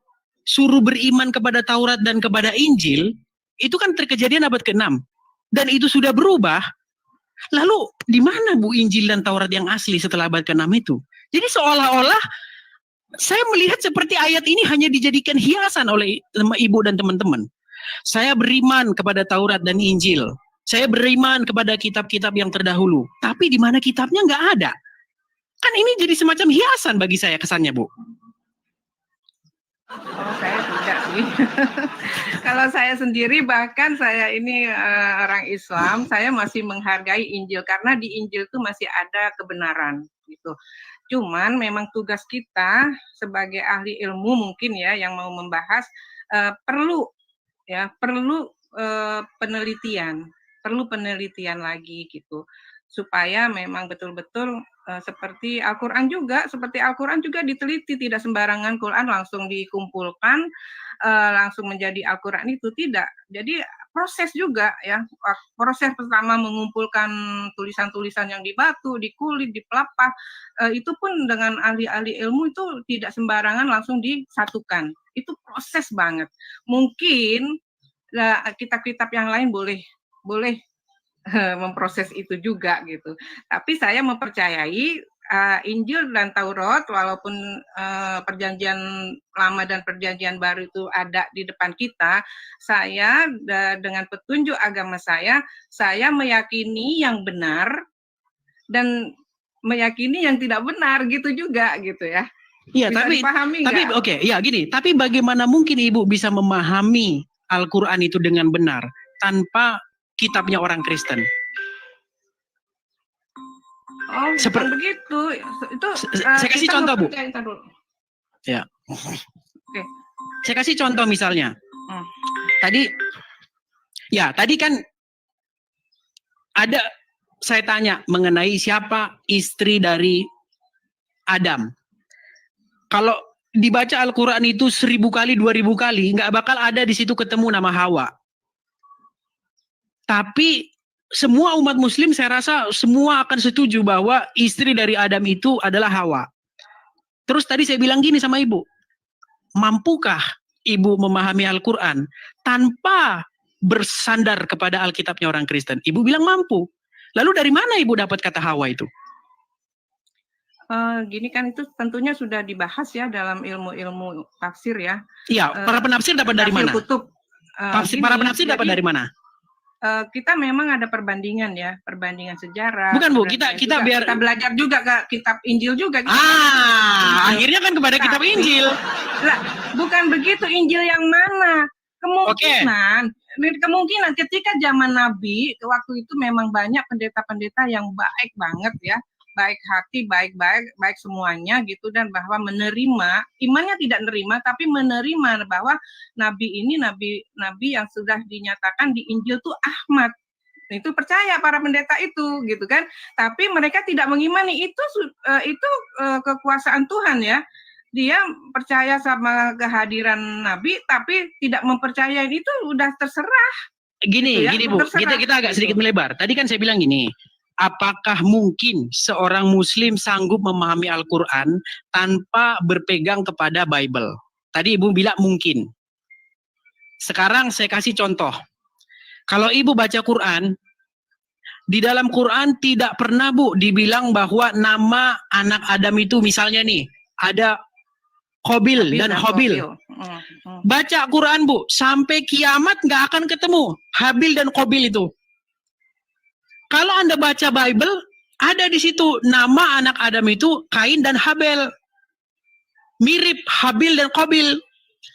suruh beriman kepada Taurat dan kepada Injil, itu kan terkejadian abad ke-6. Dan itu sudah berubah. Lalu di mana Bu Injil dan Taurat yang asli setelah abad ke-6 itu? Jadi seolah-olah saya melihat seperti ayat ini hanya dijadikan hiasan oleh Ibu dan teman-teman. Saya beriman kepada Taurat dan Injil. Saya beriman kepada kitab-kitab yang terdahulu. Tapi di mana kitabnya nggak ada. Kan ini jadi semacam hiasan bagi saya kesannya, Bu. Oh, saya tidak sih. Kalau saya sendiri, bahkan saya ini orang Islam, saya masih menghargai Injil karena di Injil itu masih ada kebenaran gitu. Cuman memang tugas kita sebagai ahli ilmu mungkin ya yang mau membahas perlu penelitian lagi gitu. supaya memang betul-betul seperti Al-Quran juga diteliti, tidak sembarangan Quran langsung dikumpulkan langsung menjadi Al-Quran itu tidak. Jadi proses juga ya, proses pertama mengumpulkan tulisan-tulisan yang di batu, di kulit, di pelapah, itu pun dengan ahli-ahli ilmu itu tidak sembarangan langsung disatukan. Itu proses banget. Mungkin kitab-kitab yang lain boleh memproses itu juga gitu. Tapi saya mempercayai Injil dan Taurat walaupun perjanjian lama dan perjanjian baru itu ada di depan kita, saya dengan petunjuk agama saya meyakini yang benar dan meyakini yang tidak benar gitu juga gitu ya. Iya, tapi oke, ya gini, tapi bagaimana mungkin Ibu bisa memahami Al-Qur'an itu dengan benar tanpa kitabnya orang Kristen? Oh, seperti begitu. Itu saya kasih contoh, Bu. Ya. Oke. Saya kasih contoh misalnya. Tadi kan ada saya tanya mengenai siapa istri dari Adam. Kalau dibaca Al-Qur'an itu 1000 kali, 2000 kali, nggak bakal ada di situ ketemu nama Hawa. Tapi semua umat muslim saya rasa semua akan setuju bahwa istri dari Adam itu adalah Hawa. Terus tadi saya bilang gini sama Ibu, mampukah Ibu memahami Al-Quran tanpa bersandar kepada Alkitabnya orang Kristen? Ibu bilang mampu. Lalu dari mana Ibu dapat kata Hawa itu? Gini kan itu tentunya sudah dibahas ya dalam ilmu-ilmu tafsir ya. Iya, para penafsir dapat dari mana? Kutub. Para penafsir dapat dari mana? Kita memang ada perbandingan ya, perbandingan sejarah. Bukan Bu, kita belajar juga ke kitab Injil juga. Akhirnya kan kepada kitab Injil. Lah, bukan begitu, Injil yang mana? Kemungkinan ketika zaman Nabi, waktu itu memang banyak pendeta-pendeta yang baik banget ya, baik hati, baik semuanya gitu, dan bahwa menerima, imannya tidak menerima, tapi menerima bahwa nabi ini nabi yang sudah dinyatakan di Injil itu Ahmad. Itu percaya para pendeta itu gitu kan. Tapi mereka tidak mengimani itu kekuasaan Tuhan ya. Dia percaya sama kehadiran nabi tapi tidak mempercayai, itu udah terserah. Gini Bu, kita agak sedikit melebar. Tadi kan saya bilang gini, apakah mungkin seorang muslim sanggup memahami Al-Quran tanpa berpegang kepada Bible? Tadi Ibu bilang mungkin. Sekarang saya kasih contoh. Kalau Ibu baca Quran, di dalam Quran tidak pernah Bu dibilang bahwa nama anak Adam itu misalnya nih, ada Qabil dan Habil. Baca Quran Bu, sampai kiamat nggak akan ketemu Habil dan Qabil itu. Kalau Anda baca Bible, ada di situ nama anak Adam itu Kain dan Habel. Mirip Habil dan Qabil.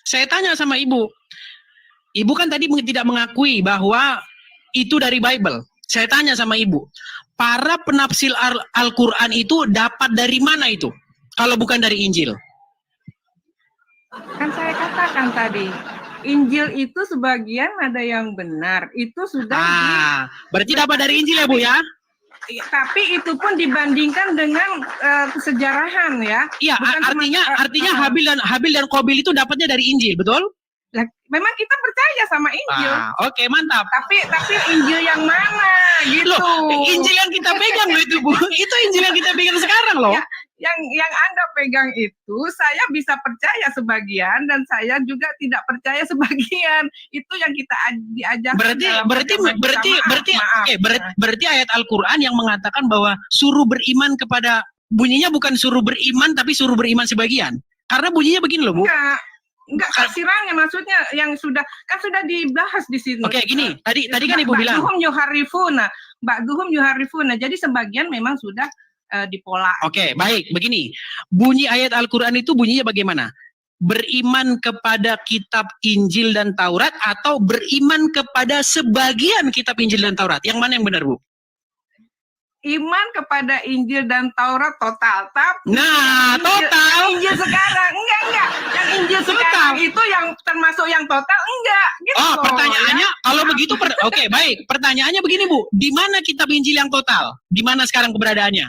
Saya tanya sama Ibu. Ibu kan tadi tidak mengakui bahwa itu dari Bible. Saya tanya sama Ibu. Para penafsir Al-Quran itu dapat dari mana itu? Kalau bukan dari Injil. Kan saya katakan tadi, Injil itu sebagian ada yang benar, itu sudah berarti dapat dari Injil ya Bu ya? Tapi itu pun dibandingkan dengan kesejarahan ya. Iya, artinya Habil dan Qabil itu dapatnya dari Injil, betul? Memang kita percaya sama Injil. Oke, mantap. Tapi Injil yang mana gitu? Loh, Injil yang kita pegang loh itu Bu. Itu Injil yang kita pegang sekarang loh. Ya, yang Anda pegang itu saya bisa percaya sebagian dan saya juga tidak percaya sebagian. Itu yang kita diajarkan. Berarti ayat Al-Qur'an yang mengatakan bahwa suruh beriman kepada, bunyinya bukan suruh beriman tapi suruh beriman sebagian. Karena bunyinya begini loh Bu. Enggak, tafsirannya maksudnya yang sudah dibahas di sini. Oke, gini. Tadi kan Ibu bilang Ba'duhum yuharifuna. Jadi sebagian memang sudah dipola. Oke, baik. Begini. Bunyi ayat Al-Qur'an itu bunyinya bagaimana? Beriman kepada kitab Injil dan Taurat atau beriman kepada sebagian kitab Injil dan Taurat? Yang mana yang benar, Bu? iman kepada Injil dan Taurat total. Tapi Nah, total. Injil sekarang enggak. Yang Injil sekarang itu yang termasuk yang total enggak. Gitu Oh, loh, pertanyaannya ya. kalau begitu oke, baik. Pertanyaannya begini, Bu. Di mana kitab Injil yang total? Di mana sekarang keberadaannya?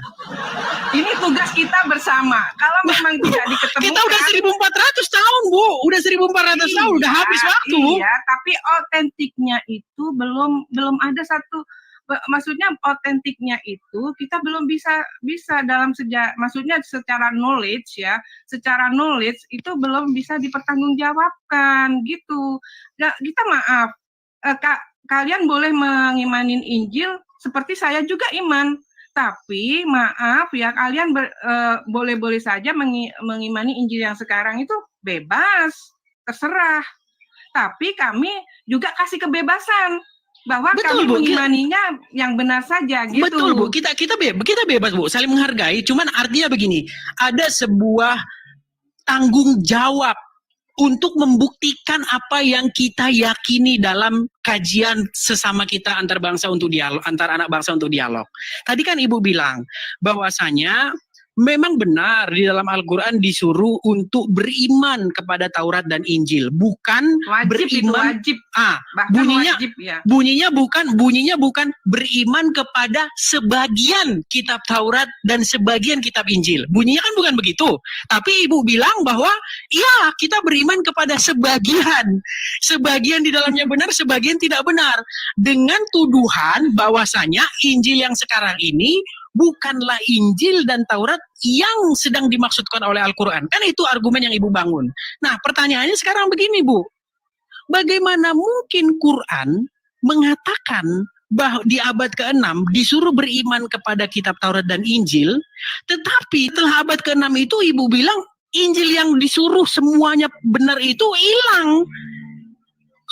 Ini tugas kita bersama. Kalau memang tidak diketemukan, Kita udah 1400 tahun, Bu. Udah 1400 tahun, udah habis waktu. Iya, tapi otentiknya itu belum ada satu. Maksudnya otentiknya itu kita belum bisa dalam maksudnya secara knowledge ya, secara knowledge itu belum bisa dipertanggungjawabkan gitu. Kita maaf, kalian boleh mengimanin Injil seperti saya juga iman, tapi maaf ya kalian boleh-boleh saja mengimani Injil yang sekarang itu bebas, terserah. Tapi kami juga kasih kebebasan bahwa Betul, kami Bu. mengimaninya yang benar saja gitu. Betul, Bu. Kita bebas, Bu, saling menghargai. Cuman artinya begini, ada sebuah tanggung jawab untuk membuktikan apa yang kita yakini dalam kajian sesama kita antar bangsa untuk dialog, antar anak bangsa untuk dialog. Tadi kan Ibu bilang bahwasanya memang benar di dalam Al-Quran disuruh untuk beriman kepada Taurat dan Injil, bukan wajib beriman. Itu wajib. Bahkan wajib, ya. Bunyinya bukan beriman kepada sebagian kitab Taurat dan sebagian kitab Injil. Bunyinya kan bukan begitu. Tapi Ibu bilang bahwa ya kita beriman kepada sebagian di dalamnya benar, sebagian tidak benar, dengan tuduhan bahwasanya Injil yang sekarang ini bukanlah Injil dan Taurat yang sedang dimaksudkan oleh Al-Quran. Kan itu argumen yang Ibu bangun. Nah, pertanyaannya sekarang begini, Bu. Bagaimana mungkin Quran mengatakan bahwa di abad ke-6 disuruh beriman kepada kitab Taurat dan Injil, tetapi setelah abad ke-6 itu Ibu bilang Injil yang disuruh semuanya benar itu hilang.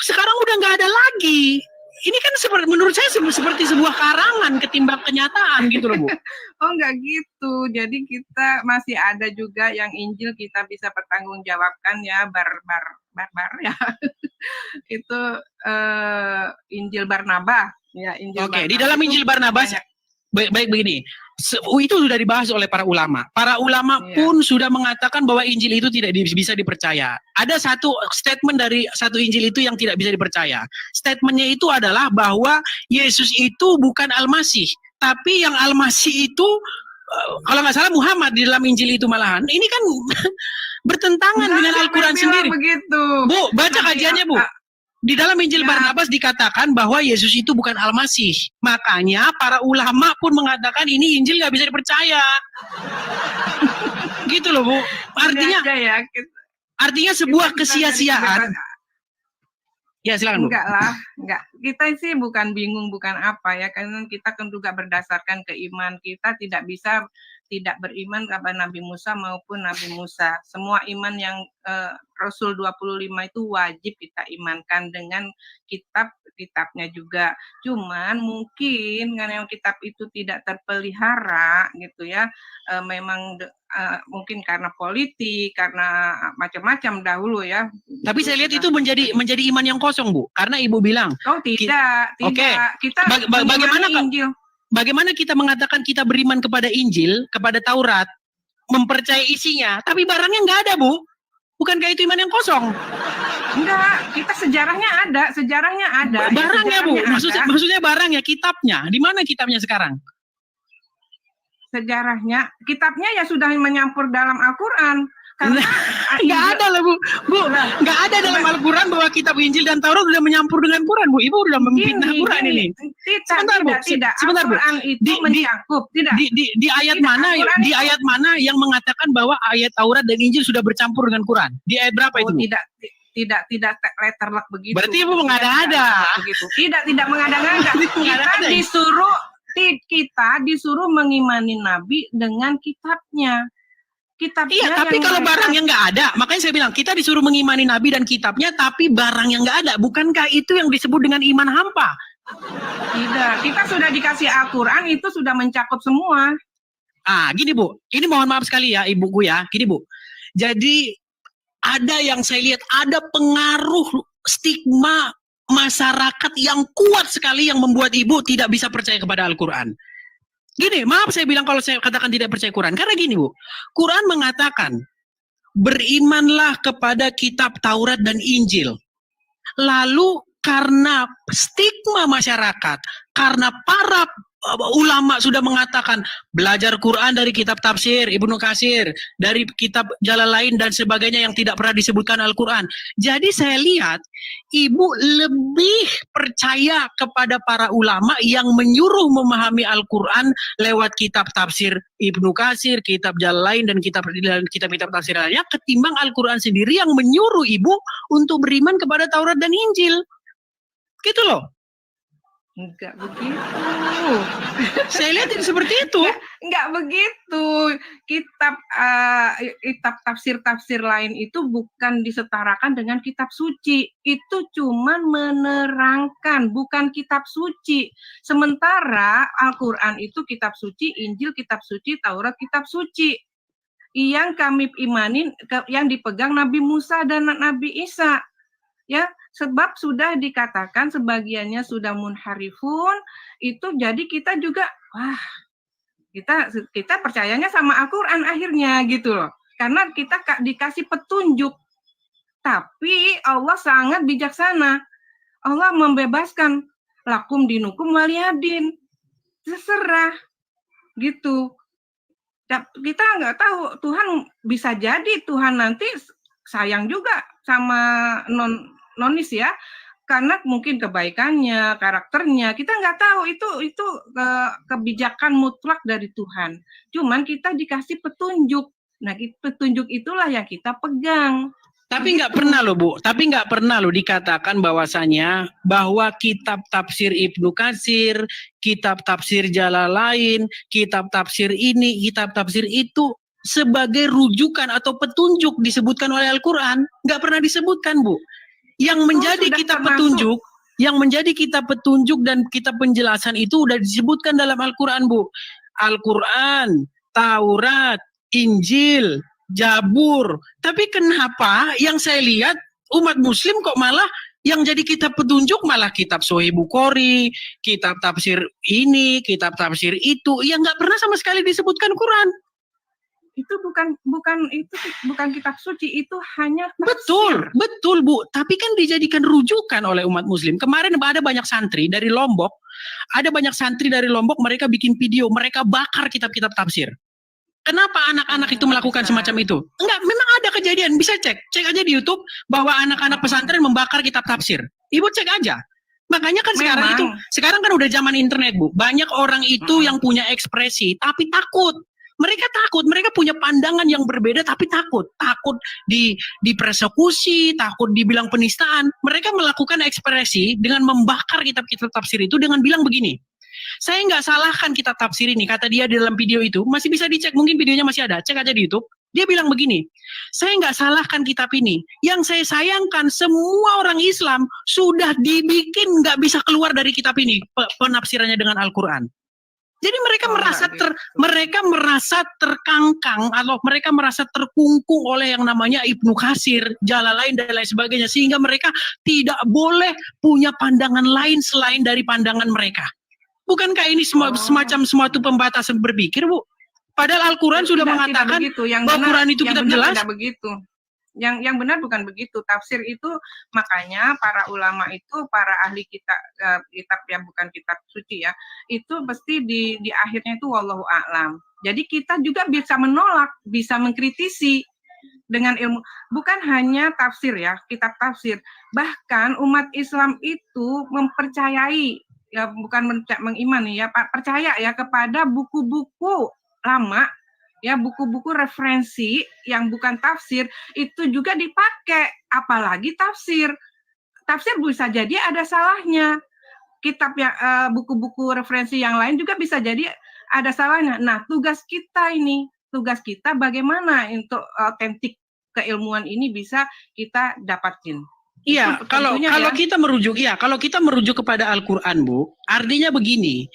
Sekarang udah nggak ada lagi. Ini kan menurut saya seperti sebuah karangan ketimbang kenyataan gitu loh, Bu. Oh, enggak gitu. Jadi kita masih ada juga yang Injil kita bisa pertanggungjawabkan ya, barbar ya. Itu Injil Barnabas ya, Injil. Oke, di dalam Injil Barnabas baik begini. Itu sudah dibahas oleh para ulama. Para ulama pun sudah mengatakan bahwa Injil itu tidak bisa dipercaya. Ada satu statement dari satu Injil itu yang tidak bisa dipercaya. Statementnya itu adalah bahwa Yesus itu bukan Al-Masih, tapi yang Al-Masih itu kalau nggak salah Muhammad di dalam Injil itu malahan. Ini kan bertentangan dengan Al-Quran sendiri. Begitu. Bu, baca kajiannya, Bu. Di dalam Injil Barnabas dikatakan bahwa Yesus itu bukan Al-Masih. Makanya para ulama pun mengatakan ini Injil nggak bisa dipercaya. Gitu loh, Bu. Artinya sebuah kesia-siaan. Ya, silakan, Bu. Enggak lah, enggak. Kita sih bukan bingung, bukan apa ya. Karena kita kan juga berdasarkan keiman kita tidak bisa tidak beriman kepada Nabi Musa maupun Nabi Musa. Semua iman yang Rasul 25 itu wajib kita imankan dengan kitabnya juga. Cuman mungkin karena kitab itu tidak terpelihara gitu ya, memang mungkin karena politik, karena macam-macam dahulu ya. Tapi saya lihat itu menjadi iman yang kosong, Bu. Karena Ibu bilang. Oh tidak. Kita bagaimana kita mengatakan kita beriman kepada Injil, kepada Taurat, mempercayai isinya, tapi barangnya nggak ada, Bu. Bukankah itu iman yang kosong? Enggak, kita sejarahnya ada. Barangnya, Bu. Maksudnya barangnya, kitabnya. Di mana kitabnya sekarang? Sejarahnya, kitabnya ya sudah menyampur dalam Al-Quran. Nggak ada lah, Bu. Nggak ada dalam Al-Quran bahwa kitab Injil dan Taurat sudah menyampur dengan Quran, Bu. Ibu sudah memfitnah Quran ini. Tidak. Al-Quran itu mencakup. Tidak. Di ayat mana? Di ayat mana yang mengatakan bahwa ayat Taurat dan Injil sudah bercampur dengan Quran? Di ayat berapa itu? Tidak letterlock begitu. Berarti Ibu mengada-ada. Tidak mengada-ngada. Kita disuruh mengimani Nabi dengan kitabnya. Iya, tapi kalau barangnya nggak ada, makanya saya bilang kita disuruh mengimani Nabi dan kitabnya, tapi barangnya nggak ada. Bukankah itu yang disebut dengan iman hampa? Tidak, kita sudah dikasih Al-Quran, itu sudah mencakup semua. Gini, Bu, ini mohon maaf sekali ya ibuku ya, gini, Bu. Jadi ada yang saya lihat, ada pengaruh stigma masyarakat yang kuat sekali yang membuat Ibu tidak bisa percaya kepada Al-Quran. Gini, maaf saya bilang kalau saya katakan tidak percaya Quran. Karena gini Bu, Quran mengatakan, berimanlah kepada kitab Taurat dan Injil. Lalu karena stigma masyarakat, karena para ulama sudah mengatakan belajar Quran dari kitab tafsir Ibnu Katsir, dari kitab Jalalain dan sebagainya yang tidak pernah disebutkan Al-Quran. Jadi saya lihat ibu lebih percaya kepada para ulama yang menyuruh memahami Al-Quran lewat kitab tafsir Ibnu Katsir, kitab Jalalain dan kitab-kitab tafsir lainnya ketimbang Al-Quran sendiri yang menyuruh ibu untuk beriman kepada Taurat dan Injil. Gitu loh. Enggak begitu. Saya lihat seperti itu. Enggak begitu. Kitab tafsir-tafsir lain itu bukan disetarakan dengan kitab suci. Itu cuma menerangkan, bukan kitab suci. Sementara Al-Quran itu kitab suci, Injil kitab suci, Taurat kitab suci. Yang kami imanin, yang dipegang Nabi Musa dan Nabi Isa. Ya, sebab sudah dikatakan sebagiannya sudah munharifun, itu jadi kita juga kita percayanya sama Al-Qur'an akhirnya gitu loh. Karena kita dikasih petunjuk. Tapi Allah sangat bijaksana. Allah membebaskan lakum dinukum waliyadin. Terserah gitu. Kita nggak tahu, Tuhan bisa jadi Tuhan nanti sayang juga sama nonis ya, karena mungkin kebaikannya, karakternya kita nggak tahu, itu kebijakan mutlak dari Tuhan. Cuman kita dikasih petunjuk. Nah, petunjuk itulah yang kita pegang. Tapi nggak pernah loh Bu, nggak pernah loh dikatakan bahwasanya bahwa kitab tafsir Ibnu Katsir, kitab tafsir Jalalain, kitab tafsir ini, kitab tafsir itu sebagai rujukan atau petunjuk disebutkan oleh Al-Quran. Nggak pernah disebutkan Bu. Yang menjadi kitab petunjuk, yang menjadi kitab petunjuk dan kitab penjelasan itu udah disebutkan dalam Al-Quran Bu. Al-Quran, Taurat, Injil, Jabur. Tapi kenapa yang saya lihat umat muslim kok malah yang jadi kitab petunjuk malah kitab Sahih Bukhari, kitab tafsir ini, kitab tafsir itu, yang nggak pernah sama sekali disebutkan Quran. Itu bukan kitab suci, itu hanya tafsir. Betul Bu, tapi kan dijadikan rujukan oleh umat muslim. Kemarin ada banyak santri dari Lombok, mereka bikin video, mereka bakar kitab-kitab tafsir. Kenapa anak-anak itu melakukan semacam itu? Enggak, memang ada kejadian, bisa cek aja di YouTube bahwa anak-anak pesantren membakar kitab tafsir. Ibu cek aja. Makanya kan sekarang kan udah zaman internet Bu. Banyak orang itu yang punya ekspresi tapi takut. Mereka punya pandangan yang berbeda tapi takut dipersekusi, takut dibilang penistaan. Mereka melakukan ekspresi dengan membakar kitab-kitab tafsir itu dengan bilang begini. Saya nggak salahkan kitab tafsir ini, kata dia di dalam video itu, masih bisa dicek, mungkin videonya masih ada, cek aja di YouTube. Dia bilang begini, saya nggak salahkan kitab ini, yang saya sayangkan semua orang Islam sudah dibikin nggak bisa keluar dari kitab ini, penafsirannya dengan Al-Quran. Jadi mereka merasa terkangkang atau mereka merasa terkungkung oleh yang namanya Ibnu Katsir, Jalalain dan lain sebagainya, sehingga mereka tidak boleh punya pandangan lain selain dari pandangan mereka. Bukankah ini semacam suatu pembatasan berpikir, Bu? Padahal Al-Quran sudah mengatakan bahwa Quran itu kitab jelas. Tidak begitu. Yang benar bukan begitu. Tafsir itu makanya para ulama itu, para ahli kitab yang bukan kitab suci ya, itu pasti di akhirnya itu wallahu a'lam. Jadi kita juga bisa menolak, bisa mengkritisi dengan ilmu. Bukan hanya tafsir ya, kitab tafsir. Bahkan umat Islam itu mempercayai, ya bukan mengimani ya, percaya ya kepada buku-buku lama, ya buku-buku referensi yang bukan tafsir itu juga dipakai, apalagi tafsir bisa jadi ada salahnya. Kitab yang buku-buku referensi yang lain juga bisa jadi ada salahnya. Nah, tugas kita bagaimana untuk otentik keilmuan ini bisa kita dapatin. Iya, kalau kita merujuk kepada Al-Quran, Bu, artinya begini,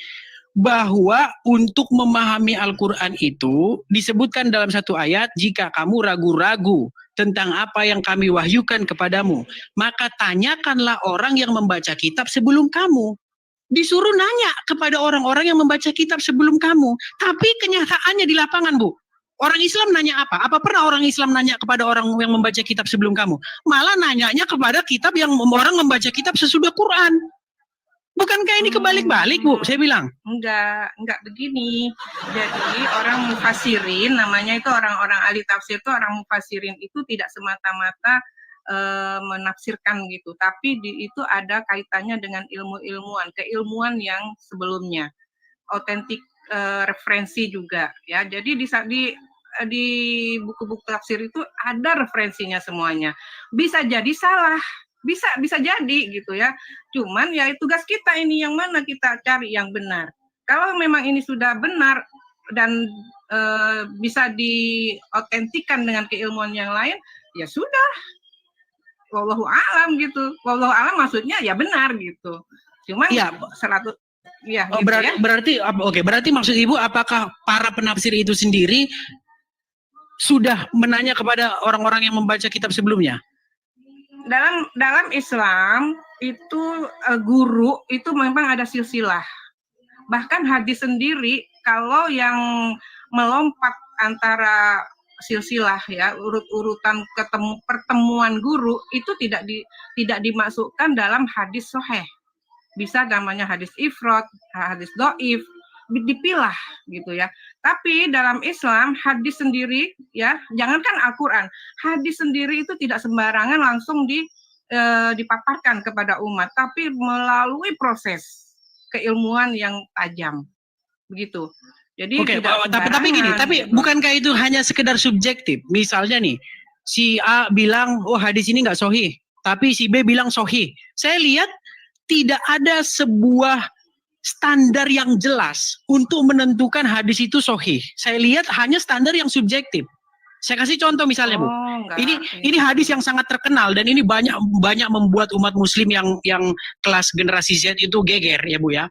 bahwa untuk memahami Al-Quran itu disebutkan dalam satu ayat, jika kamu ragu-ragu tentang apa yang kami wahyukan kepadamu, maka tanyakanlah orang yang membaca kitab sebelum kamu. disuruh nanya kepada orang-orang yang membaca kitab sebelum kamu. Tapi kenyataannya di lapangan, Bu, orang Islam nanya apa? Apa pernah orang Islam nanya kepada orang yang membaca kitab sebelum kamu? Malah nanyanya kepada kitab yang orang membaca kitab sesudah Quran. Bukankah ini kebalik-balik, Bu? Saya bilang. Enggak begini. Jadi orang mufassirin, namanya itu orang-orang ahli tafsir itu, orang mufassirin itu tidak semata-mata menafsirkan gitu, tapi itu ada kaitannya dengan keilmuan yang sebelumnya, otentik referensi juga ya. Jadi di buku-buku tafsir itu ada referensinya semuanya. Bisa jadi salah, bisa jadi gitu ya. Cuman ya tugas kita ini yang mana kita cari yang benar. Kalau memang ini sudah benar dan bisa diotentikan dengan keilmuan yang lain, ya sudah. Wallahu alam gitu. Wallahu alam maksudnya ya benar gitu. Cuman ya 100 ya, oh, gitu berarti maksud Ibu, apakah para penafsir itu sendiri sudah menanya kepada orang-orang yang membaca kitab sebelumnya? Dalam Islam itu guru itu memang ada silsilah. Bahkan hadis sendiri kalau yang melompat antara silsilah ya, urut-urutan pertemuan guru itu tidak dimasukkan dalam hadis sahih. Bisa namanya hadis ifrad, hadis dhaif, dipilah gitu ya. Tapi dalam Islam hadis sendiri ya, jangankan Al-Qur'an, hadis sendiri itu tidak sembarangan langsung dipaparkan kepada umat, tapi melalui proses keilmuan yang tajam. Begitu. Jadi tapi gini, tapi bukankah itu hanya sekedar subjektif? Misalnya nih, si A bilang, oh hadis ini nggak sahih, tapi si B bilang sahih. Saya lihat tidak ada sebuah standar yang jelas untuk menentukan hadis itu sahih. Saya lihat hanya standar yang subjektif. Saya kasih contoh misalnya, Bu. Ini hadis yang sangat terkenal dan ini banyak membuat umat Muslim yang kelas generasi Z itu geger ya, Bu ya.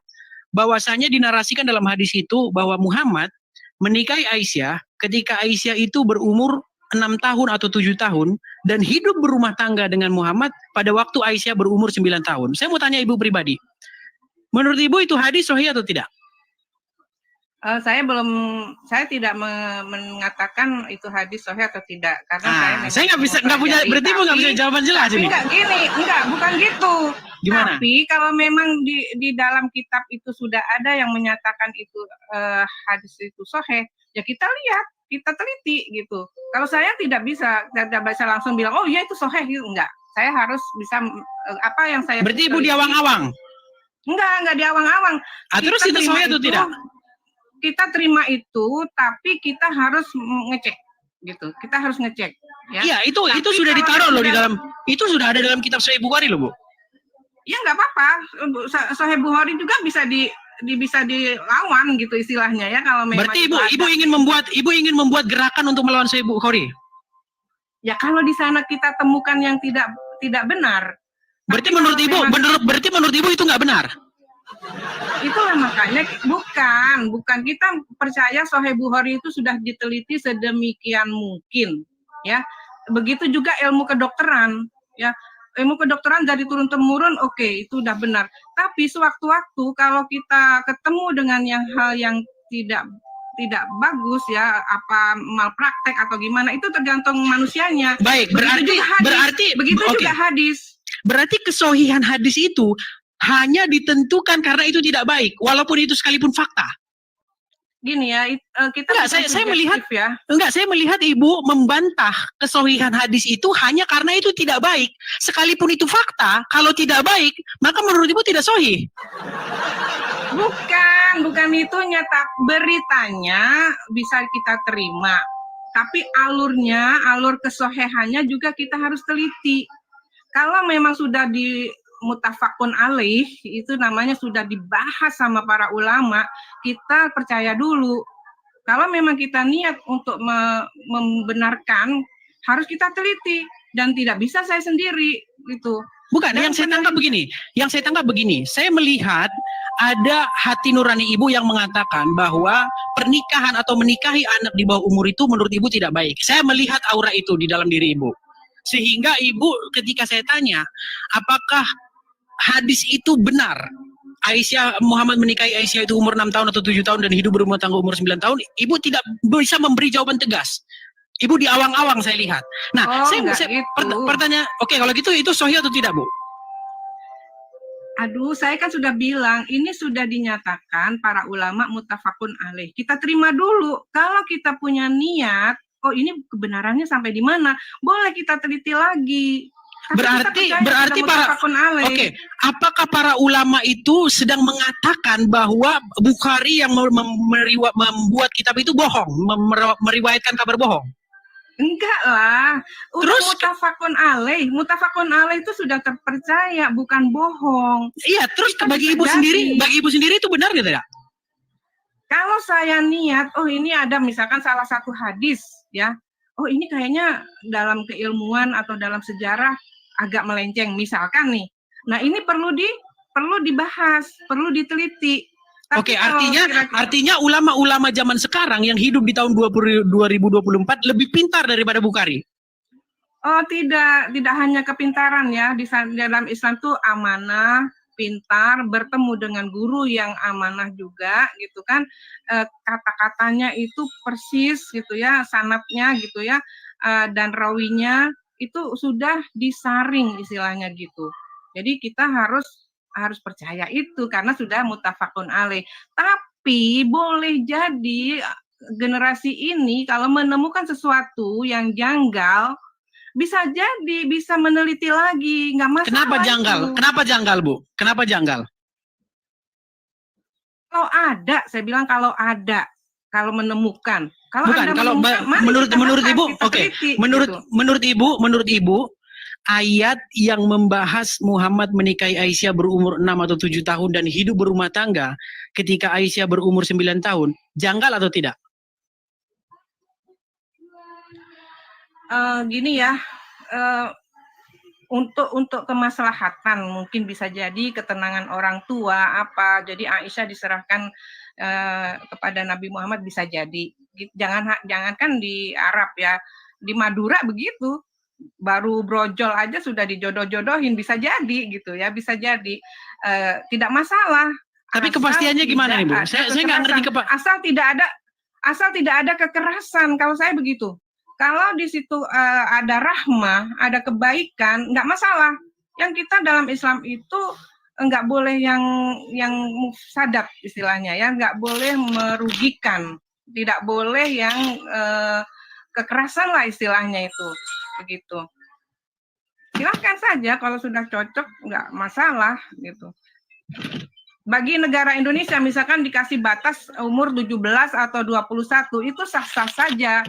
Bahwasanya dinarasikan dalam hadis itu bahwa Muhammad menikahi Aisyah ketika Aisyah itu berumur 6 tahun atau 7 tahun dan hidup berumah tangga dengan Muhammad pada waktu Aisyah berumur 9 tahun. Saya mau tanya Ibu pribadi, menurut Ibu itu hadis sahih atau tidak? Saya tidak mengatakan itu hadis sahih atau tidak karena saya nggak punya, berarti Ibu nggak bisa jawaban jelas ini. Bukan gitu. Gimana? Tapi kalau memang di dalam kitab itu sudah ada yang menyatakan itu hadis itu sahih, ya kita lihat, kita teliti gitu. Kalau saya tidak bisa langsung bilang oh iya itu sahih gitu, enggak. Saya harus bisa apa yang saya. Berarti Ibu di awang-awang? Enggak di awang-awang. Terus itu sahih atau tidak? Kita terima itu, tapi kita harus ngecek, gitu. Kita harus ngecek. Ya, iya itu sudah ditaruh loh di dalam, itu sudah ada dalam kitab Sahih Bukhari loh, Bu. Ya nggak apa-apa. Sahih Bukhari juga bisa dilawan gitu istilahnya ya kalau memang. Berarti Ibu ingin membuat gerakan untuk melawan Sahih Bukhari. Ya kalau di sana kita temukan yang tidak benar. Berarti menurut Ibu itu nggak benar. Itulah makanya bukan kita percaya Sahih Bukhari itu sudah diteliti sedemikian mungkin ya. Begitu juga ilmu kedokteran ya. Ilmu kedokteran dari turun temurun oke, itu udah benar. Tapi sewaktu-waktu kalau kita ketemu dengan hal yang tidak bagus ya, apa malpraktek atau gimana, itu tergantung manusianya. Baik, begitu juga hadis. Berarti kesohihan hadis itu hanya ditentukan karena itu tidak baik, walaupun itu sekalipun fakta. Gini ya, kita saya melihat Ibu membantah kesohihan hadis itu hanya karena itu tidak baik, sekalipun itu fakta. Kalau tidak baik, maka menurut Ibu tidak sahih. Bukan itu nyata, beritanya bisa kita terima, tapi alur kesohihannya juga kita harus teliti. Kalau memang sudah mutafakun alaih, itu namanya sudah dibahas sama para ulama, kita percaya dulu. Kalau memang kita niat untuk membenarkan, harus kita teliti dan tidak bisa saya sendiri gitu. Bukan, yang saya tangkap begini. Saya melihat ada hati nurani Ibu yang mengatakan bahwa pernikahan atau menikahi anak di bawah umur itu menurut Ibu tidak baik. Saya melihat aura itu di dalam diri Ibu. Sehingga Ibu ketika saya tanya, apakah hadis itu benar Muhammad menikahi Aisyah itu umur 6 tahun atau 7 tahun dan hidup berumah tangga umur 9 tahun, Ibu tidak bisa memberi jawaban tegas. Ibu di awang-awang saya lihat. Nah, pertanyaan, oke, kalau gitu itu sahih atau tidak, Bu? Aduh, saya kan sudah bilang, ini sudah dinyatakan para ulama muttafaqun alaih. Kita terima dulu. Kalau kita punya niat, oh ini kebenarannya sampai di mana, boleh kita teliti lagi. Berarti apakah para ulama itu sedang mengatakan bahwa Bukhari yang membuat kitab itu bohong, meriwayatkan kabar bohong? Enggak lah. Terus mutafakun alaih itu sudah terpercaya, bukan bohong. Iya, terus bagi ibu sendiri itu benar gitu ya? Kalau saya niat, oh ini ada misalkan salah satu hadis ya. Oh ini kayaknya dalam keilmuan atau dalam sejarah agak melenceng misalkan nih. Nah, ini perlu dibahas, perlu diteliti. Oke, artinya ulama-ulama zaman sekarang yang hidup di tahun 2024 lebih pintar daripada Bukhari. Oh, tidak hanya kepintaran ya. Di dalam Islam tuh amanah, pintar, bertemu dengan guru yang amanah juga gitu kan. Kata-katanya itu persis gitu ya, sanadnya gitu ya, dan rawinya itu sudah disaring istilahnya gitu. Jadi kita harus percaya itu karena sudah muttafaqun alaih. Tapi boleh jadi generasi ini kalau menemukan sesuatu yang janggal, bisa jadi bisa meneliti lagi, nggak masalah. Kenapa janggal? Itu. Kenapa janggal, Bu? Kenapa janggal? Kalau ada, saya bilang kalau ada, kalau menemukan. Kalau bukan, kalau menurut Ibu, oke. Menurut Ibu, ayat yang membahas Muhammad menikahi Aisyah berumur 6 atau 7 tahun dan hidup berumah tangga ketika Aisyah berumur 9 tahun, janggal atau tidak? Gini ya, untuk kemaslahatan mungkin bisa jadi ketenangan orang tua apa, jadi Aisyah diserahkan kepada Nabi Muhammad bisa jadi. Jangan kan di Arab ya, di Madura begitu. Baru brojol aja sudah dijodoh-jodohin, bisa jadi gitu ya, bisa jadi tidak masalah. Tapi kepastiannya gimana nih Bu? Saya nggak ngerti asal tidak ada kekerasan. Kalau saya begitu, kalau di situ ada rahmah, ada kebaikan, nggak masalah. Yang kita dalam Islam itu nggak boleh yang mufsadat istilahnya ya, nggak boleh merugikan, tidak boleh yang kekerasan lah istilahnya itu. Begitu. Silahkan saja kalau sudah cocok, nggak masalah gitu. Bagi negara Indonesia misalkan dikasih batas umur 17 atau 21 itu sah-sah saja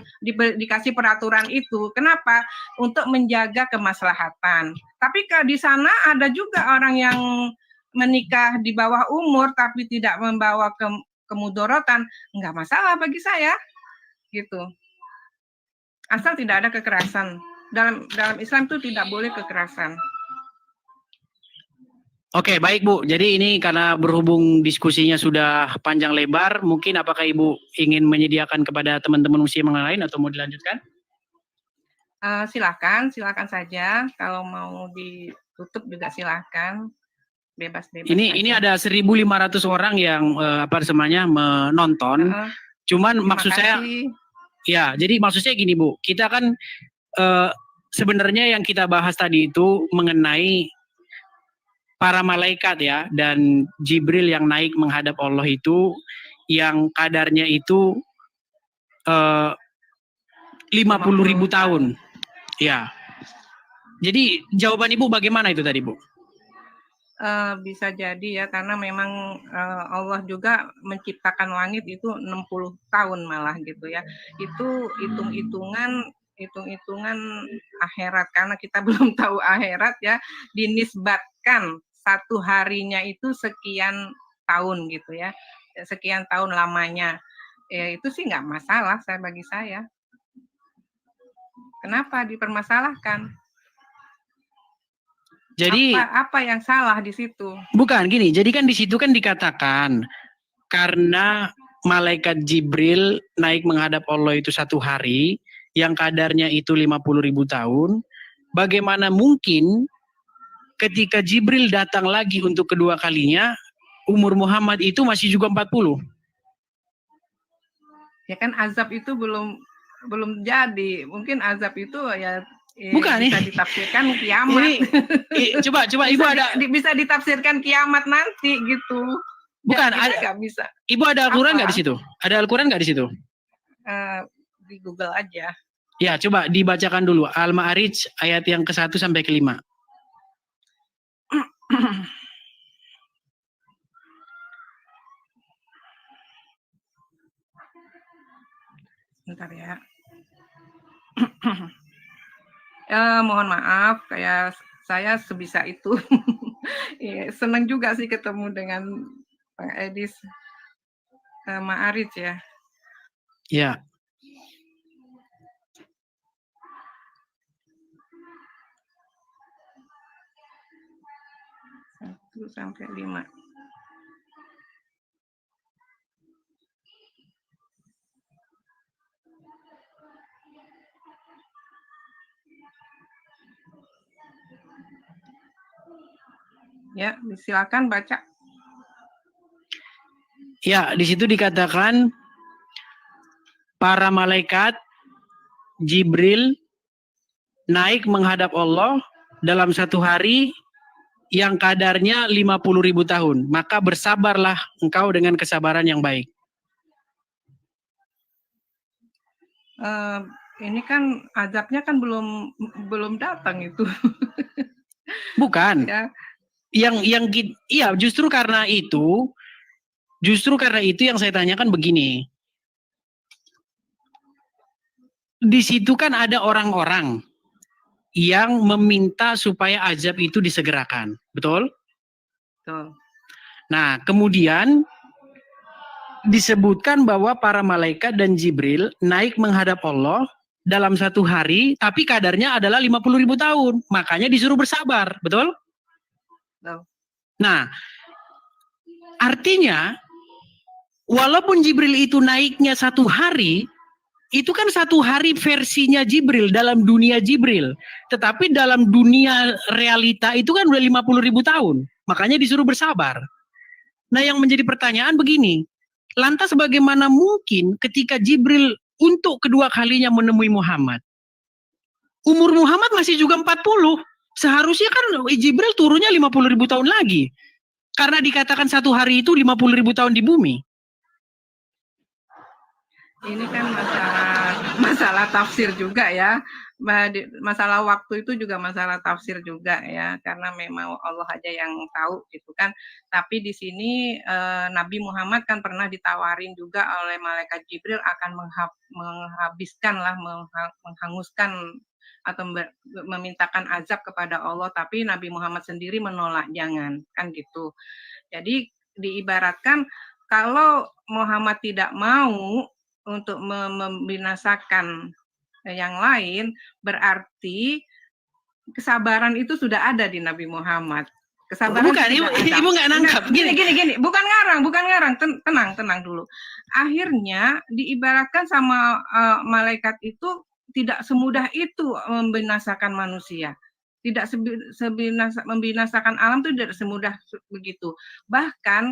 dikasih peraturan itu. Kenapa? Untuk menjaga kemaslahatan. Tapi di sana ada juga orang yang menikah di bawah umur tapi tidak membawa kemudorotan, nggak masalah bagi saya. Gitu. Asal tidak ada kekerasan. Dalam Islam itu tidak boleh kekerasan. Oke, baik Bu. Jadi ini karena berhubung diskusinya sudah panjang lebar, mungkin apakah Ibu ingin menyediakan kepada teman-teman muslim yang lain atau mau dilanjutkan? Silakan saja. Kalau mau ditutup juga silakan. Bebas. Ini ada 1.500 orang yang menonton. Cuman maksud saya, ya, jadi maksud saya gini Bu, kita kan sebenarnya yang kita bahas tadi itu mengenai para malaikat ya, dan Jibril yang naik menghadap Allah itu yang kadarnya itu 50.000 tahun. Ya. Jadi jawaban Ibu bagaimana itu tadi Bu? Bisa jadi ya, karena memang Allah juga menciptakan langit itu 60 tahun malah gitu ya. Itu hitung-hitungan akhirat, karena kita belum tahu akhirat ya, dinisbatkan satu harinya itu sekian tahun gitu ya, sekian tahun lamanya. Itu sih nggak masalah bagi saya. Kenapa dipermasalahkan? Jadi apa yang salah di situ? Bukan gini, jadi kan di situ kan dikatakan karena malaikat Jibril naik menghadap Allah itu satu hari, yang kadarnya itu 50.000 tahun, bagaimana mungkin ketika Jibril datang lagi untuk kedua kalinya, umur Muhammad itu masih juga 40. Ya kan azab itu belum jadi. Mungkin azab itu ya Bukan bisa nih. ditafsirkan kiamat. Coba Ibu ada bisa ditafsirkan kiamat nanti gitu. Bukan, kita nggak bisa. Ibu ada Al-Quran nggak di situ? Ada Al-Quran nggak di situ? Di Google aja. Ya, coba dibacakan dulu Al-Ma'arij ayat yang ke-1 sampai ke-5. Bentar ya. Mohon maaf, kayak saya sebisa itu. Senang juga sih ketemu dengan Pak Edis Ma'arij ya. Ya. 1 sampai 5. Ya, silakan baca. Ya, di situ dikatakan para malaikat Jibril naik menghadap Allah dalam satu hari yang kadarnya 50.000 tahun. Maka bersabarlah engkau dengan kesabaran yang baik. Ini kan azabnya kan belum datang itu. Bukan. Ya. Iya, justru karena itu yang saya tanyakan begini. Di situ kan ada orang-orang yang meminta supaya azab itu disegerakan, betul? Betul. Nah, kemudian disebutkan bahwa para malaikat dan Jibril naik menghadap Allah dalam satu hari, tapi kadarnya adalah 50.000 tahun. Makanya disuruh bersabar, betul? Betul. Nah, artinya walaupun Jibril itu naiknya satu hari, itu kan satu hari versinya Jibril dalam dunia Jibril. Tetapi dalam dunia realita itu kan udah 50.000 tahun. Makanya disuruh bersabar. Nah, yang menjadi pertanyaan begini. Lantas bagaimana mungkin ketika Jibril untuk kedua kalinya menemui Muhammad? Umur Muhammad masih juga 40. Seharusnya kan Jibril turunnya 50.000 tahun lagi. Karena dikatakan satu hari itu 50.000 tahun di bumi. Ini kan masalah tafsir juga ya. Masalah waktu itu juga masalah tafsir juga ya, karena memang Allah aja yang tahu gitu kan. Tapi di sini Nabi Muhammad kan pernah ditawarin juga oleh malaikat Jibril akan menghanguskan atau memintakan azab kepada Allah, tapi Nabi Muhammad sendiri menolak, jangan, kan gitu. Jadi diibaratkan kalau Muhammad tidak mau untuk membinasakan yang lain, berarti kesabaran itu sudah ada di Nabi Muhammad. Kesabaran bukan, ibu nggak nangkap. Gini, bukan ngarang, tenang dulu. Akhirnya diibaratkan sama malaikat itu tidak semudah itu membinasakan manusia. Tidak membinasakan alam itu tidak semudah begitu. Bahkan